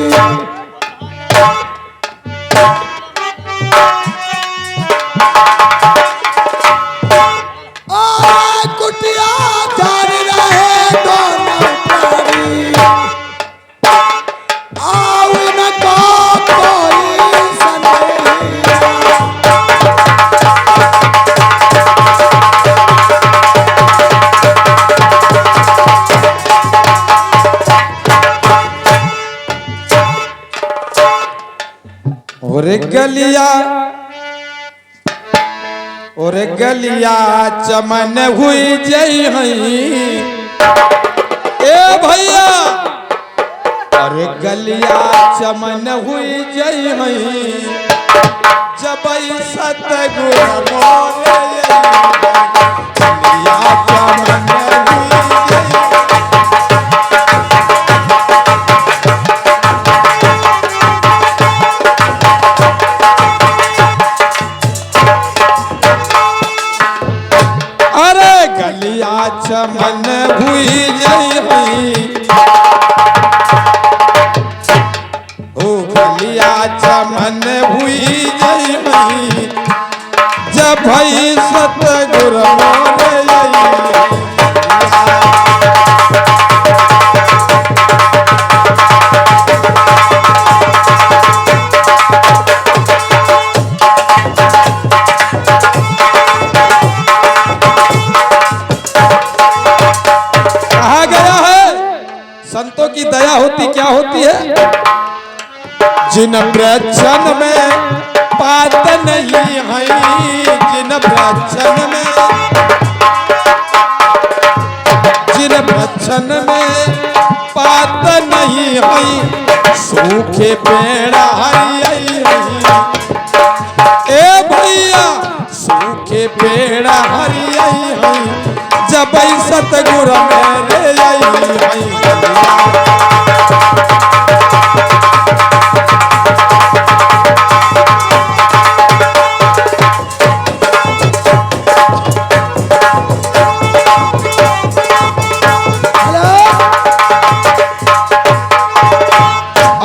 अरे कुटिया झारी रहे तो नौकरानी, आओ न कोई सनैया। गलिया और गलिया चमन हुई जई हई ए भैया अरे गलिया चमन हुई जई हई जब सतगुरु मोरे गलिया चमन हुई जई अरे गलिया चमन हुई जई हई ओ गलिया चमन हुई जई हई जब भई सतगुरु मोरे कहा गया है संतों की दया होती क्या होती है जिन प्रचन में पात नहीं है जिन प्रचन में पात नहीं है सूखे पेड़ हरियाई ए भैया सूखे पेड़ हरियाई जब सतगुरु मेरे आई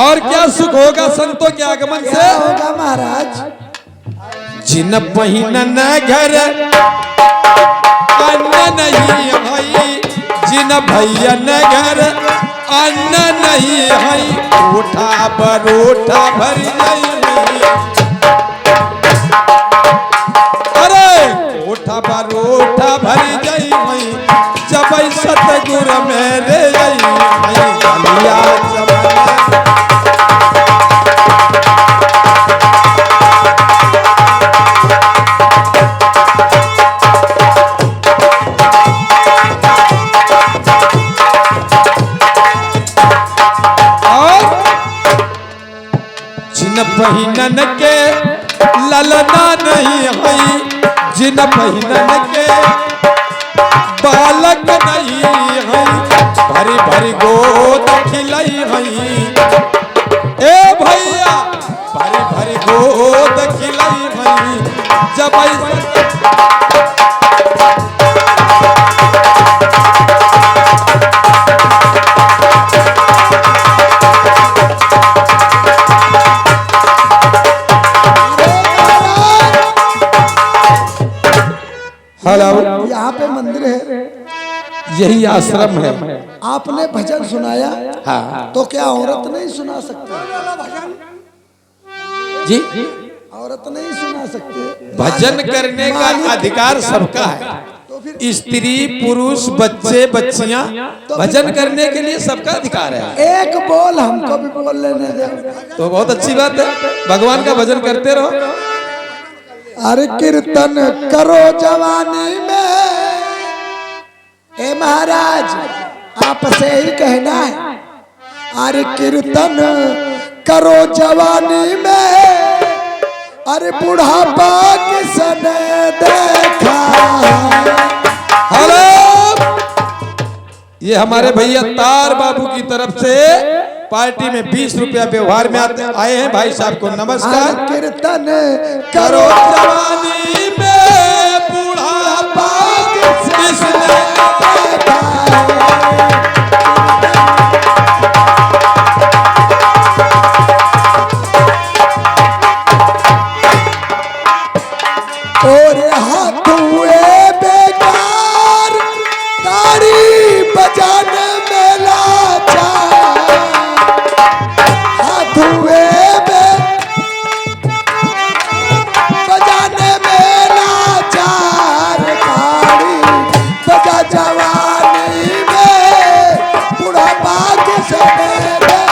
और क्या सुख होगा संतों के आगमन से क्या होगा महाराज? जिन पहिनन घर अन्न नहीं हई जिन भैयन घर अन्न नहीं हई उठा बरोठा भर जाई अरे उठा बरोठा भर जाई जब सतगुरु मेरे गलिया चमन पहिनन के ललना नहीं हई जिन पहिनन के बालक नहीं हई भरी भरी गोद खिलाई हई ए भैया भरी भरी गोद खिलाई हई जब यहाँ पे मंदिर है, यही आश्रम है। आपने भजन सुनाया हाँ तो क्या औरत नहीं सुना सकती? जी औरत नहीं सुना सकती? भजन करने का अधिकार सबका है, स्त्री पुरुष बच्चे बच्चियां भजन करने के लिए सबका अधिकार है। एक बोल हमको भी बोल लेने दे तो बहुत अच्छी बात है, भगवान का भजन करते रहो। अरे कीर्तन करो जवानी में, ए महाराज आपसे ही कहना है। अरे कीर्तन करो जवानी में, अरे बुढ़ापा किसने देखा। हेलो, ये हमारे भैया तार बाबू की तरफ से पार्टी में 20 रुपया व्यवहार में आए हैं। भाई साहब को नमस्कार। कीर्तन करो जवानी में बुढ़ापा किसने देखा। और हाथ हुए बेकार, ताड़ी बजाने में लाचार। हाथ हुए बजाने में लाचार, ताड़ी बजा जवानी में बुढ़ापा किसने देखा।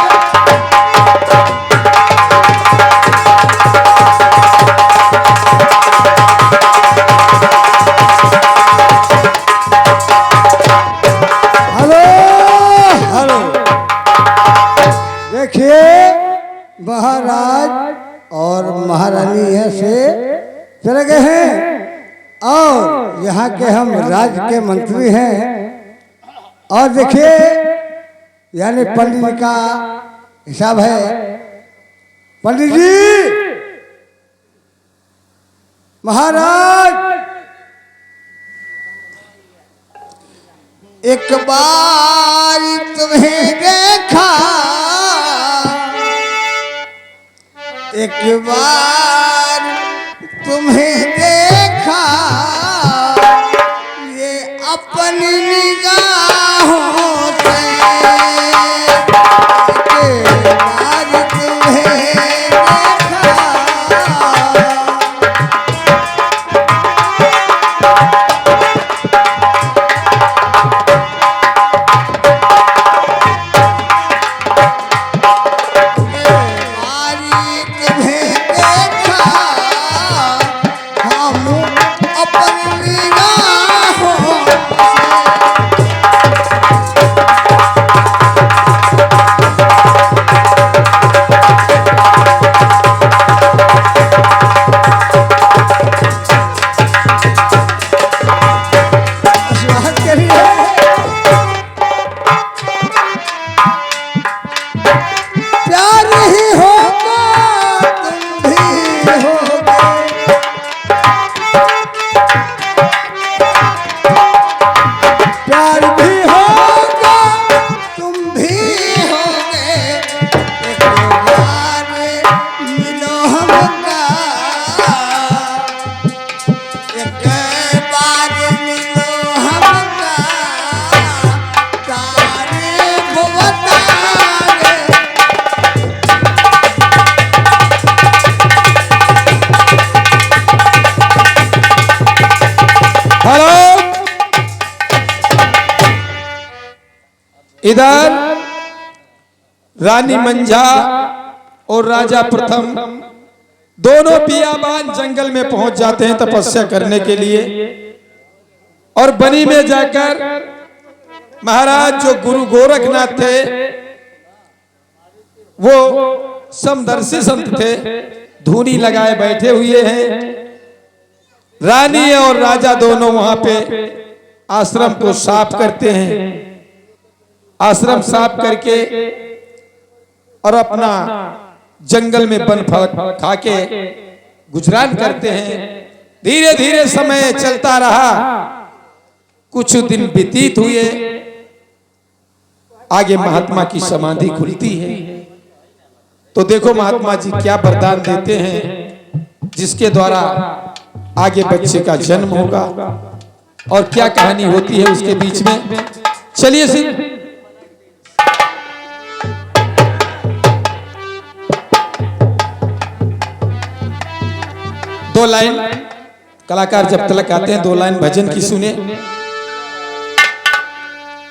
हैं और यहाँ के हम राज्य के मंत्री हैं। और देखिए यानी पंडित जी का हिसाब है। पंडित जी महाराज, एक बार तुम्हें देखा, एक बार तुम्हें देखा, ये अपनी निगाहों से, एक बार तुम्हें देखा। इधर रानी मंझा और राजा प्रथम दोनों बियाबान जंगल में पहुंच जाते हैं तपस्या करने के लिए। और बनी में जाकर महाराज जो गुरु गोरखनाथ थे वो समदर्शी संत थे, धूनी लगाए बैठे हुए हैं। रानी और राजा दोनों वहां पे आश्रम को साफ करते हैं। आश्रम साफ करके और अपना जंगल में वन फल खा के गुजरान करते हैं। धीरे धीरे समय चलता रहा, कुछ दिन व्यतीत हुए। आगे महात्मा की समाधि खुलती है तो देखो महात्मा जी क्या वरदान देते हैं जिसके द्वारा आगे बच्चे का जन्म होगा और क्या कहानी होती है उसके बीच में। चलिए सिंह दो लाइन कलाकार जब तक आते हैं 2 लाइन भजन की सुने।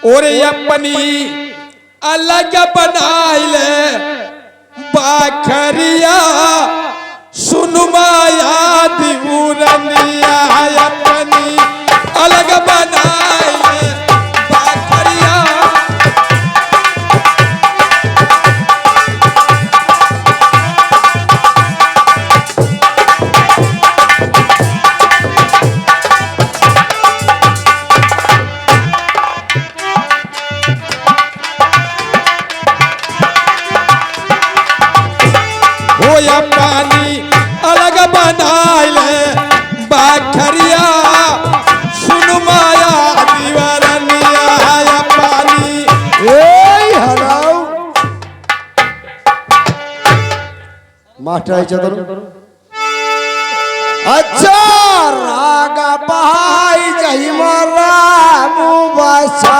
और अपनी अलग बनाइले बाखरिया सुनमाया दिउरनिया, अपनी अलग बनाइले बाखरिया। पानी अलग बनाइले बाखरिया सुनमाया दीवारनिया, पानी मास्टर चतुर अच्छा रागा बहाई जही मरा मुबसा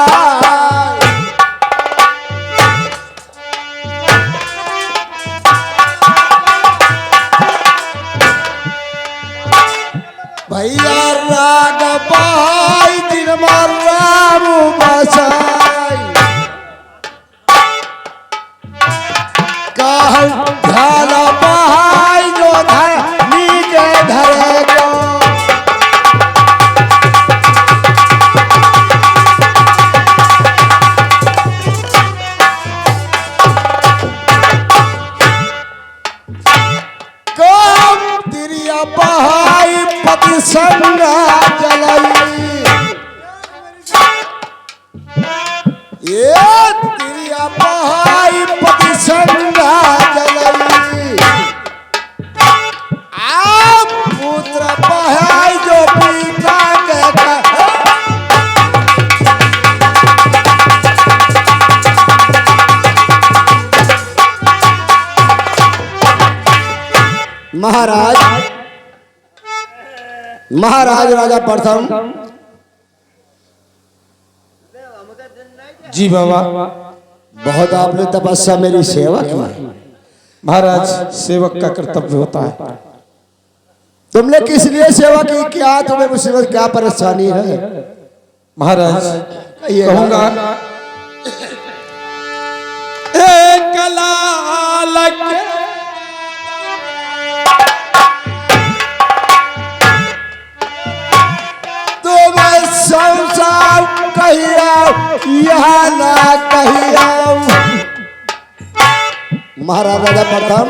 भैया राग बहाई दिन मरा मुबसा कहल ढाला बहाई जो धर नीचे धरे को कम तिरिया बहाई पति पति संगा जलाई ये तिरिया बहाई पति संगा जलाई आप पुत्र बहाई जो पिता के महाराज महाराज राजा प्रथम जी बाबा। बहुत आपने तपस्या मेरी सेवा की। महाराज सेवक का कर्तव्य होता है। तुमने किस लिए सेवा की, क्या तुम्हें मुसीबत क्या परेशानी है? महाराज कहिएगा। कहूंगा एक लाल के तुम्हें संसार कहिया यहाँ ना कहिया। महाराज राजा प्रथम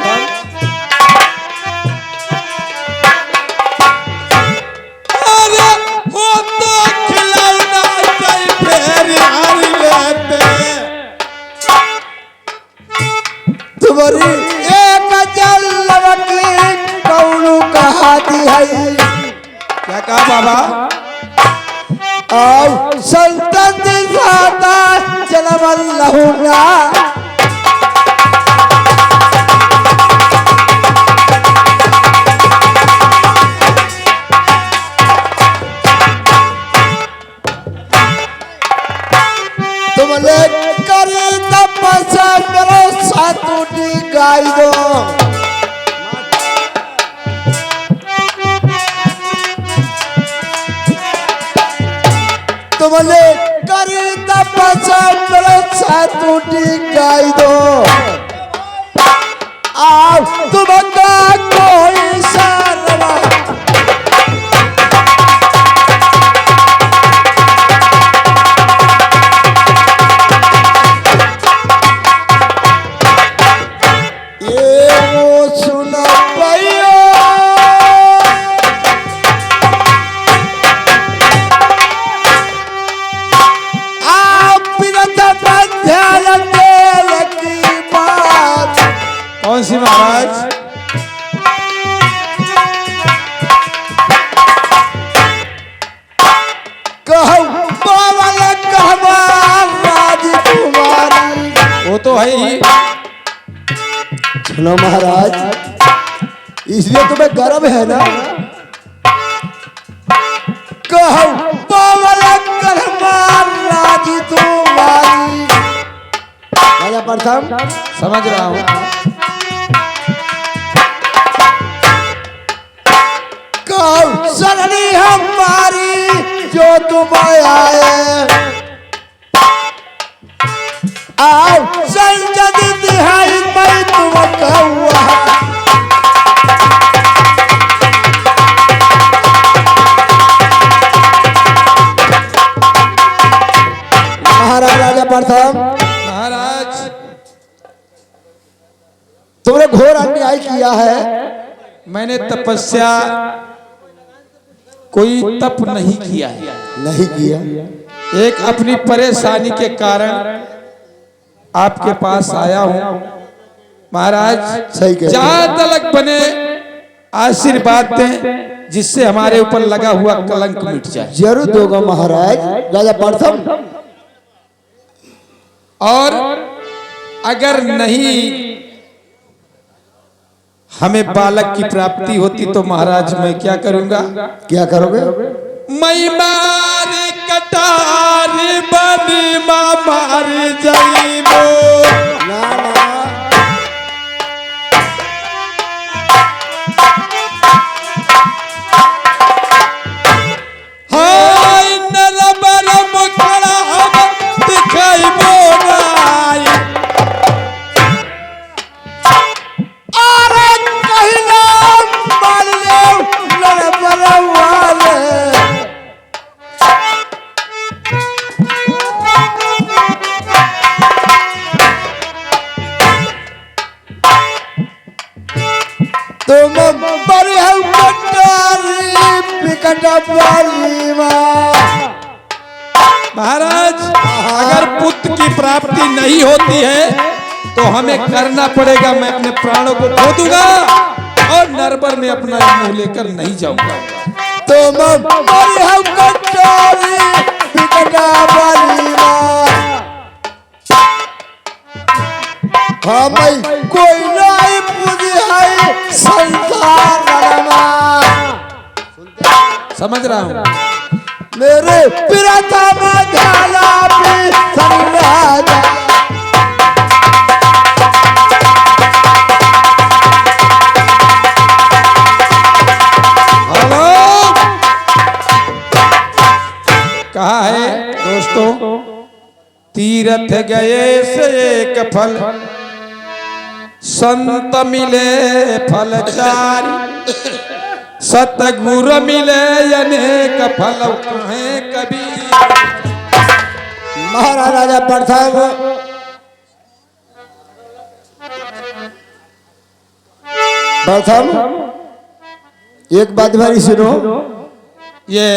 अरे हो तो खिलौना कई फेर हार लेते तुम्हारी एक जलवकी कौनु कहाती है। क्या कहा बाबा? और संतन दिखाता जन्म लहूना। तुमने करी तपस्या करो सातुटी गाय दो। तुमने करी तपस्या करो सातुटी गाय दो। आओ तुमका कोई शर्मा कौन सी महाराज? वो तो है ही। सुनो महाराज, इसलिए तुम्हें गर्व है ना। कहो राजी तुम्हारी। राजा प्रथम समझ रहा हूँ। सरणी हमारी जो तुम आए आओ संजद दिहाई मैं तुम कहूँ। महाराज राजा प्रथम महाराज तुमने घोर अन्याय किया है। मैंने तपस्या कोई तप नहीं किया है। नहीं किया। एक अपनी परेशानी के कारण आपके पास आया हूँ महाराज। सही कह रहे हैं। जहां तलक बने आशीर्वाद दें जिससे हमारे ऊपर लगा हुआ कलंक मिट जाए। जरूर दोगा महाराज राजा प्रथम। और अगर नहीं हमें बालक की प्राप्ति होती तो महाराज मैं क्या करूंगा? क्या करोगे? मैं मार कटार बनी मार जाइबो। ना ना हाय नरबर मुखड़ा दिखाइबो नाई। अरे कहीं ना मान लो नरबर वाले। बिकट वाली माँ। महाराज अगर पुत्र की प्राप्ति नहीं होती है तो हमें करना पड़ेगा, मैं अपने प्राणों को खो दूंगा और नरबर में अपना मुंह लेकर नहीं जाऊंगा। तुम मरी हम कटोरी बिकट वाली माँ। हाँ भाई कोई नहीं पूजी है संसार में। समझ रहा हूँ। मेरे प्रथम झाला पे संराजा। हेलो, कहा है दोस्तों, तीर्थ गए से एक फल, संत मिले फल चारि, सतगुरु मिले अनेक फल कहे कबीर। महाराज राजा प्रथम एक बात भारी सुनो। ये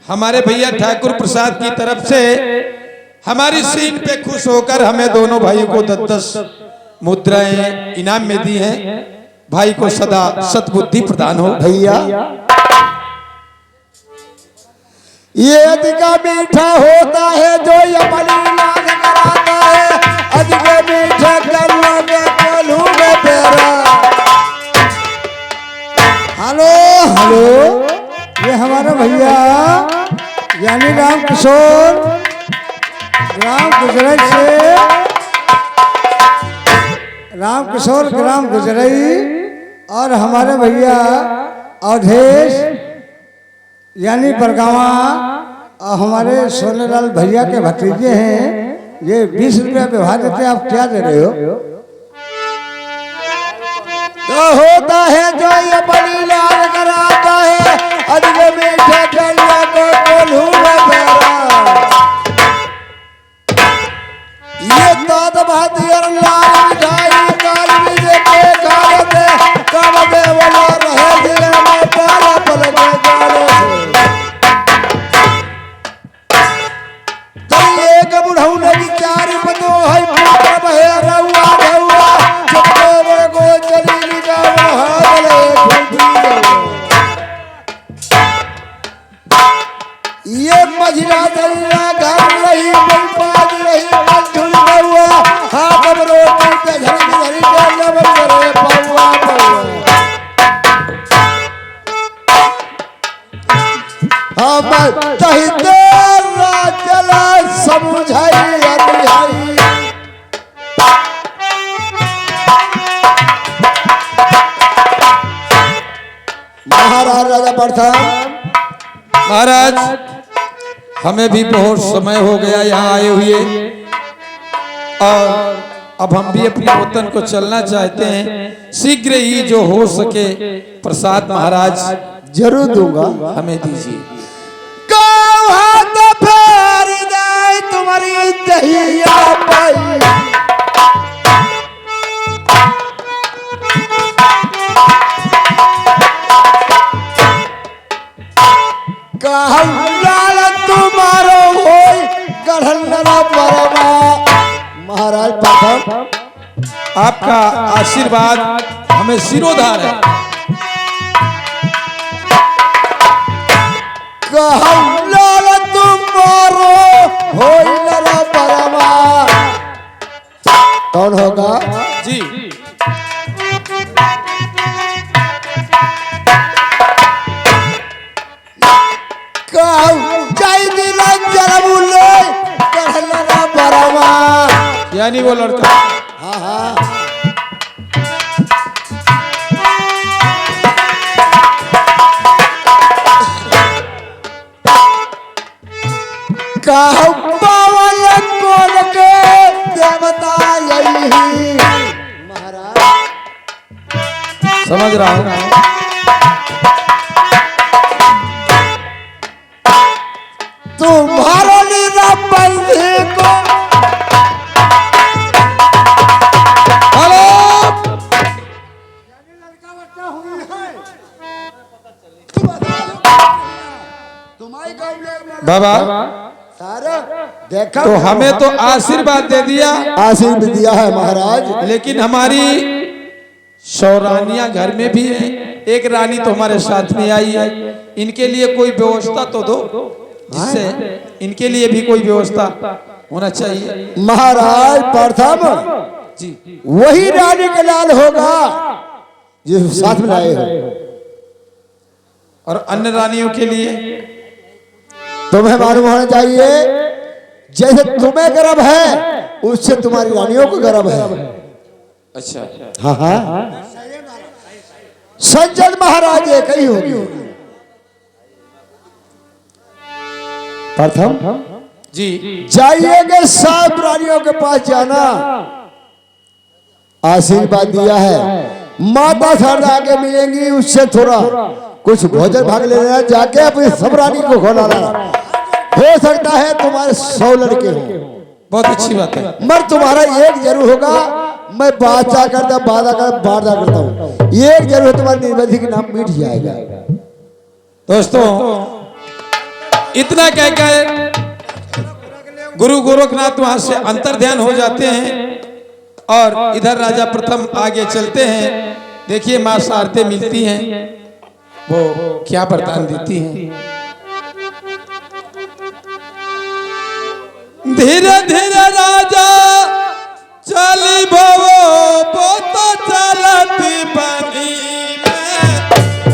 हमारे भैया ठाकुर प्रसाद की तरफ से हमारी सीन पे खुश होकर हमें दोनों भाइयों को 10-10 मुद्राएं इनाम में दी हैं। भाई को सदा सद्बुद्धि प्रदान हो। भैया ये अधिक मीठा होता है जो यमनी नाद कराता है, अधिक मीठा करना के कोल्हू में पेरा। हेलो हेलो, ये हमारा भैया यानी राम किशोर ग्राम गुजराई से, राम किशोर ग्राम गुजराई, और हमारे भैया अवधेश यानी बरगावा हमारे सोनेलाल भैया के भतीजे हैं। ये 20 रुपया व्यवहार देते, आप क्या दे रहे हो? तो होता है जो ये बड़ी लाल कराता है, अधिक मीठे कलिया को कोल्हू में पेरा। ये दाद बहादुर लाल मिठाई काल भी देते कावते कावते वाला रहे दिल में पाला पल के गाले से। तब एक बुढ़ऊ ने विचार बतो है पुत्र बहे रहुआ रहुआ, जब तो बड़ को चली निका हाले खुदी। ये मझिरा दरिया घर नहीं बलपाज नहीं मंझुल हुआ, हाथ में रोटी के झरी झरी के लब करे पौवा पौवा। हम तहिते चला समझाई अतिहाई। महाराज राजा प्रथम। महाराज हमें भी बहुत समय हो गया यहाँ आए हुए, और अब हम भी अपने वतन को चलना चाहते हैं। शीघ्र ही जो हो सके प्रसाद महाराज जरूर दूंगा, हमें दीजिए। तुम्हारी दहिया पाई लाल तुम्हारो होई गढ़लना परमा। महाराज प्रथम आपका आशीर्वाद हमें सिरोधार है। लाल तुम्हारो होई लला परमा। कौन होगा जी? यानी वो लड़का। हाँ हाँ पावन कोल के देवता यही। महाराज समझ रहा हूँ। तुम्हारो लीला बंदी को बाबा सारा देखा तो हमें तो आशीर्वाद दे दिया, आशीर्वाद दिया है महाराज। लेकिन हमारी 100 रानियां घर में भी है, एक रानी तो हमारे साथ में आई है। इनके लिए कोई व्यवस्था तो दो, जिससे इनके लिए भी कोई व्यवस्था होना चाहिए। महाराज प्रथम जी वही रानी का लाल होगा जो साथ में लाए हो। और अन्य रानियों के लिए तुम्हें मालूम होना चाहिए जैसे तुम्हें गर्व है उससे तुम्हारी रानियों को गर्व है। अच्छा हाँ हाँ संजय महाराज एक ही होगी। प्रथम जी जाइएगा सब रानियों के पास जाना, आशीर्वाद दिया है। माता शारदा के मिलेंगी, उससे थोड़ा कुछ भोजन भाग लेना, जाके अपनी सब रानी को खिलाना। हो सकता है तुम्हारे 100 लड़के हो, बहुत अच्छी बात है। मगर तुम्हारा एक जरूर होगा। मैं वादा करता हूँ एक जरूर तुम्हारी निर्बंधी के नाम मिट जाएगा। दोस्तों इतना कहकर गुरु गोरखनाथ वहां से अंतर ध्यान हो जाते हैं और इधर राजा प्रथम आगे चलते हैं। देखिए मां शारदे मिलती हैं, वो क्या वरदान देती हैं। धीरे धीरे राजा चली वो तो चलती बनी में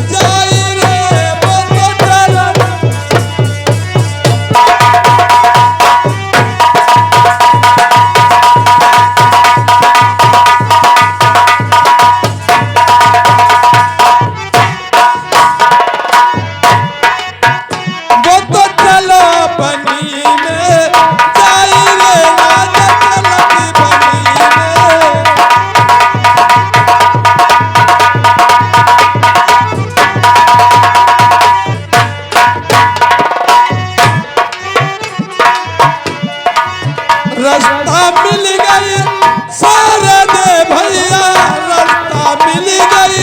जाई रे वो तो चलती। वो तो चलो बनी में जाई रे राजा चलती बनी में। रास्ता मिल गई सारे दे भैया, रास्ता मिल गई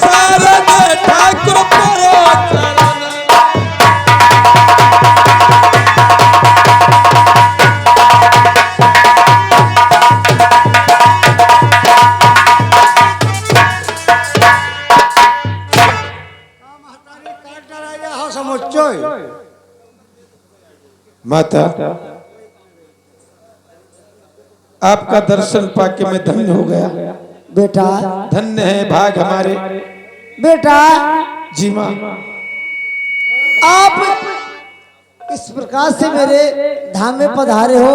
सारे दे ठाकुर परो चरण। माता आपका दर्शन पाके मैं धन्य हो गया। बेटा धन्य है भाग हमारे। बेटा जी माँ आप इस प्रकार से मेरे धाम में पधारे हो,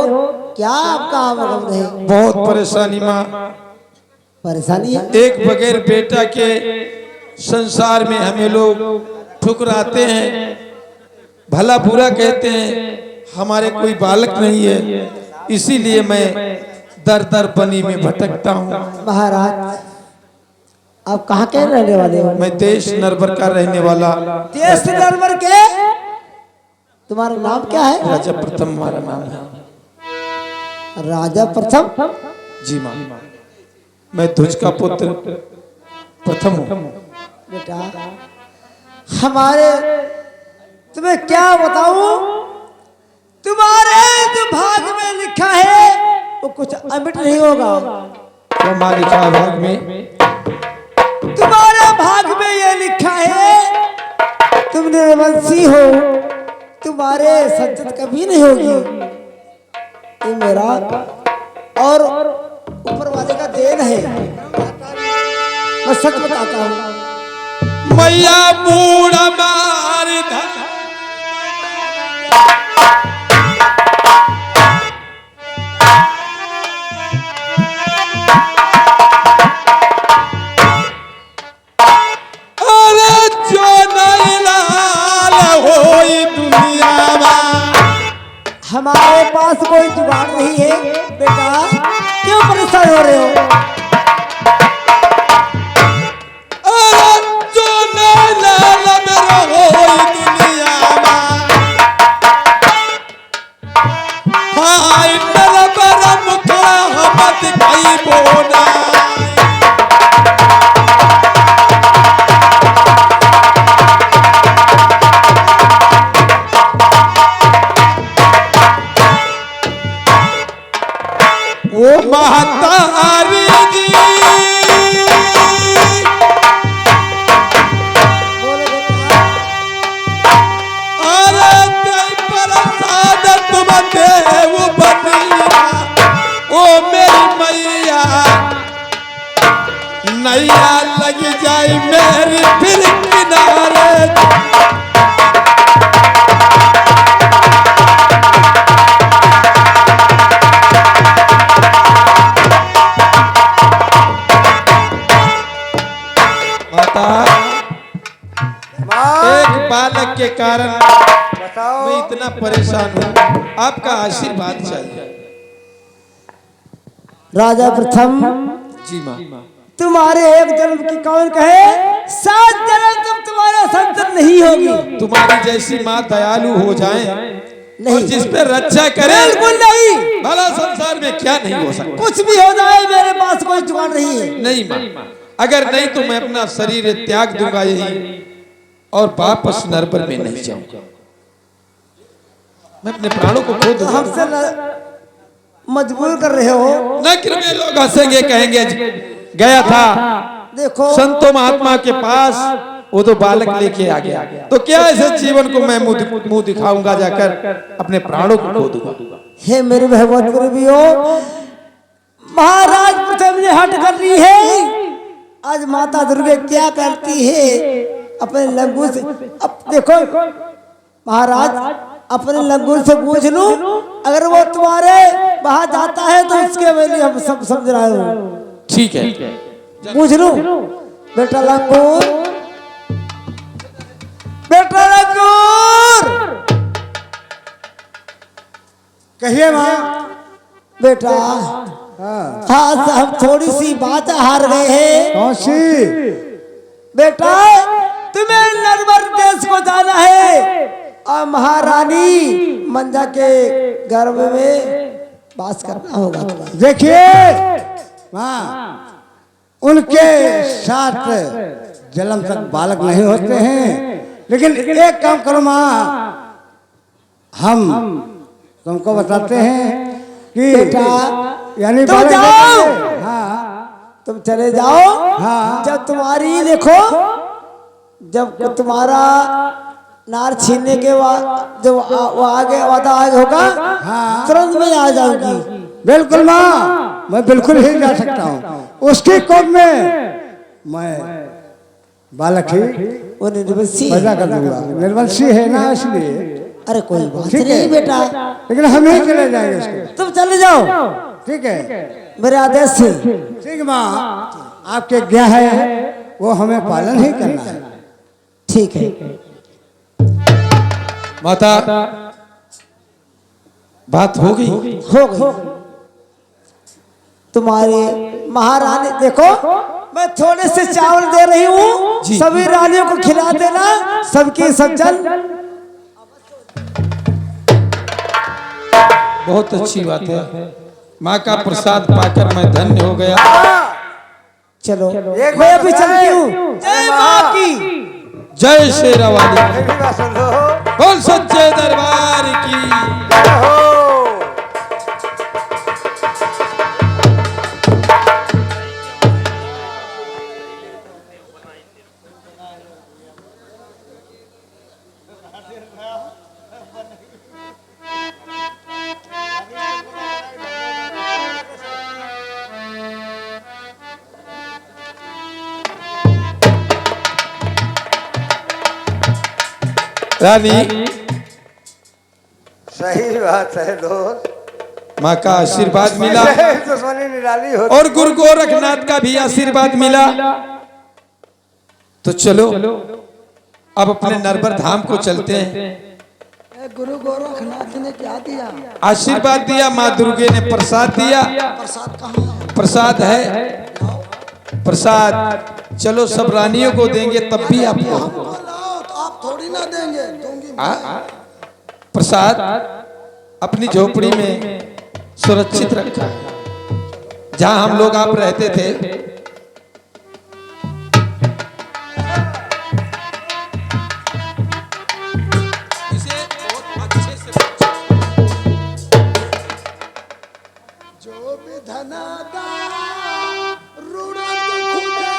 क्या आपका आवागमन है? बहुत परेशानी माँ, परेशानी है? एक बगैर बेटा के संसार में हमें लोग ठुकराते हैं, भला बुरा कहते हैं, हमारे कोई बालक नहीं है, इसीलिए मैं दर दर बनी में भटकता हूँ। महाराज आप कहाँ के रहने वाले हो? मैं देश नरबर का रहने वाला देश नरवर के। तुम्हारा नाम क्या है? राजा प्रथम हमारा नाम है। राजा प्रथम। जी माँ मैं ध्वज का पुत्र प्रथम हूँ। बेटा हमारे तुम्हें क्या बताऊं, तुम्हारे जो भाग में लिखा है वो कुछ अमिट नहीं होगा। तो माँ लिखा है भाग में, तुम्हारे भाग में ये लिखा है तुम निर्वंशी हो, तुम्हारे संतत कभी नहीं होगी। ये मेरा और ऊपर वाले का देन है, मैं सच बताता हूँ। मैया बूढ़ा मार धन हमारे पास कोई जुगाड़ नहीं है। बेटा क्यों परेशान हो रहे हो? देव बनिया ओ मेरी मैया नैया लग जाए मेरी फिर किनारे एक बालक के कारण मैं इतना परेशान हूँ आपका आशीर्वाद चाहिए राजा प्रथम जी माँ तुम्हारे एक जन्म की कौन कहे 7 जन्म तुम तुम्हारा संतान नहीं होगी। तुम्हारी जैसी माँ दयालु हो जाए नहीं और जिस पे रक्षा करे बिल्कुल नहीं। भला संसार में क्या नहीं हो सकता। कुछ भी हो जाए मेरे पास कोई जुगाड़ नहीं है। नहीं माँ अगर नहीं तो मैं अपना शरीर त्याग दूंगा यही और वापस नरबर में नहीं जाऊंगा। मैं अपने प्राणों को खो दूंगा। हमसे मजबूर कर रहे हो। न कृपया लोग हंसेंगे कहेंगे गया था देखो संतों महात्मा के पास वो तो बालक लेके आ गया तो क्या ऐसे जीवन को मैं मुंह दिखाऊंगा जाकर अपने प्राणों को खो दूंगा। हे मेरे भगवत गुरुवियो महाराज प्रथम ने हट कर ली है। आज माता दुर्गे क्या करती है अपने लंगूर से। अब देखो महाराज अपने लंगूर से पूछ लूं अगर वो तुम्हारे वहां जाता है तो इसके लिए हम सब समझ रहे हो। ठीक है पूछ लूं बेटा लंगूर बेटा लंगूर कहिए माँ। बेटा हाँ हम थोड़ी सी बात हार गए हैं। कौन सी? बेटा तुम्हें नरवर देश को जाना है और महारानी मंजा के गर्भ में वास करना होगा। देखिए माँ उनके साथ जन्म तक बालक नहीं होते हैं लेकिन एक काम करो माँ हम तुमको बताते हैं कि बेटा यानी तुम बालक जाओ। हाँ तुम चले जाओ। हाँ। जब तुम्हारी देखो जब तुम्हारा नार छीनने के बाद जब वो आगे वादा आगे होगा हाँ। तुरंत मैं आ जाऊंगी। बिल्कुल माँ मैं बिल्कुल ही जा सकता हूँ उसकी कोख में मैं बालक ही वो निर्वंशी पैदा कर दूंगा। निर्वंशी है ना इसलिए। अरे कोई बात ठीक नहीं है बेटा लेकिन हम ही चले जाएंगे उसके। तुम चले जाओ ठीक है मेरे आदेश से। ठीक माँ आपके क्या है वो हमें पालन ही करना है। ठीक है माता बात हो गई। हो गई। तुम्हारे महारानी देखो मैं थोड़े से चावल दे रही हूँ जी। सभी रानियों को खिला देना सबकी सज्जन। बहुत अच्छी बात है माँ का प्रसाद पाकर मैं धन्य हो गया। चलो मैं अभी चलती हूँ। जय माँ की जय शेरावाली बोल सच्चे दरबार की। रानी सही बात है दोस्त। माँ का आशीर्वाद मिला दुश्मनी निराली हो। और गुरु गोरखनाथ का भी आशीर्वाद मिला तो चलो अब अपने नरबर धाम को चलते हैं। गुरु गोरखनाथ ने क्या दिया? आशीर्वाद दिया माँ दुर्गे ने प्रसाद दिया। प्रसाद कहाँ? प्रसाद है प्रसाद चलो सब रानियों को देंगे तब भी आपको लाओ तो आप थोड़ी ना देंगे, दूंगी मैं। प्रसाद अपनी झोपड़ी में सुरक्षित रखा जहां हम लोग आप रहते थे। इसे बहुत अच्छे से जो भी धनादा रुड़त खुदे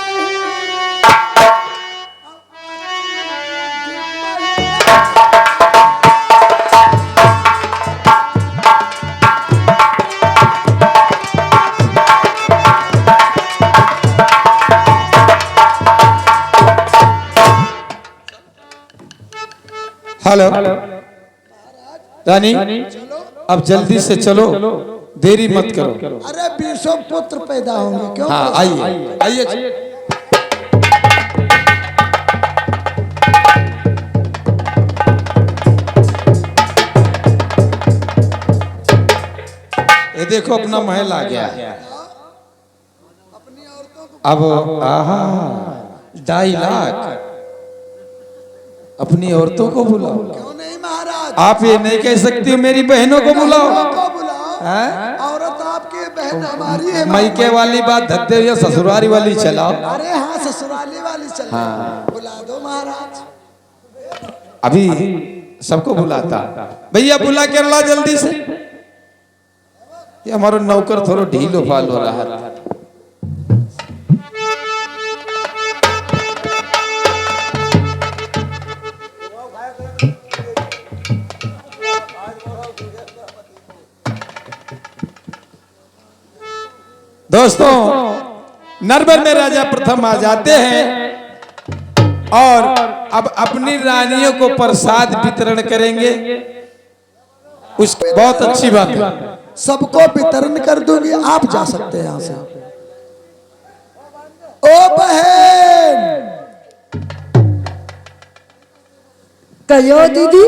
हेलो रानी, अब जल्दी से चलो, देरी मत करो। अरे 20 पुत्र पैदा होंगे, क्यों? हाँ आइए आइए। ये देखो अपना महल आ गया है। अब आहा 2.5 लाख अपनी औरतों को बुलाओ। क्यों नहीं महाराज? आप ये नहीं कह सकती मेरी बहनों को बुलाओ। को बुलाओ। हैं? औरत आपकी, बहन हमारी है। मायके वाली बात धत्ते या ससुरारी वाली चलाओ। अरे हाँ, ससुराली वाली चल। बुला दो महाराज। अभी सबको बुलाता। भैया बुला के ला जल्दी से। ये हमारा नौकर थोड़ा ढीलो फाल हो रहा है। दोस्तों, नरबर में राजा प्रथम आ जाते हैं और अब अपनी रानियों को प्रसाद वितरण करेंगे। उस बहुत अच्छी बात है। सबको वितरण कर दूंगी, आप जा सकते हैं यहाँ से। ओ बहन, कहो दीदी।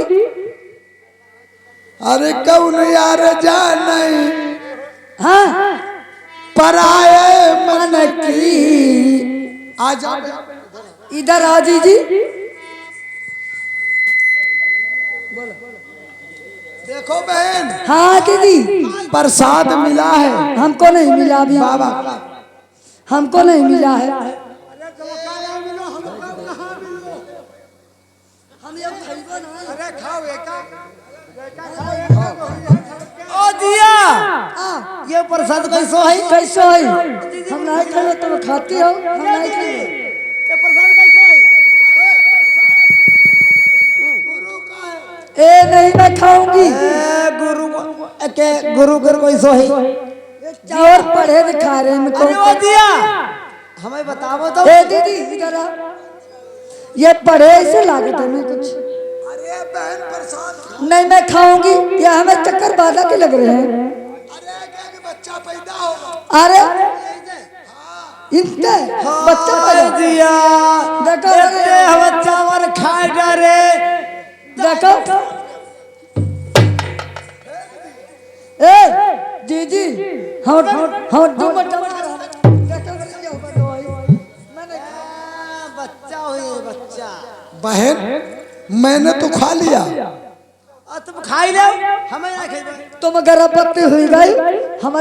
अरे कौन यार जान हाँ पराए मन की। आ जाओ इधर आ जी। देखो बहन, हाँ दीदी, प्रसाद मिला है। हमको नहीं मिला अभी। बाबा, हमको नहीं मिला है। ओ दिया, ये प्रसाद कैसो है? कैसो है? हम नहीं खाए तुम खाती हो, हम नहीं खाए। ये प्रसाद कैसो है? ए नहीं, मैं खाऊंगी। गुरु के गुरु कैसो है? और पढ़े दिखा रहे इनको। अरे ओ दिया, हमें बताओ तो। ए दीदी इधर आ। ये पढ़े ऐसे लागत है मैं कुछ। अरे बहन, प्रसाद नहीं मैं खाऊंगी, ये हमें चक्कर बाधा के लग रहे हैं। अरे बच्चा पैदा होगा। अरे इनके बच्चा पैदा दिया, देखो हम चावल खाए डरे। देखो ए दीदी, हम दो बच्चा बच्चा हुई बच्चा। बहन, मैंने तो खा लिया। तुम खाई ले, हमें ना खाई। तुम गर्भवती हुई गई। हम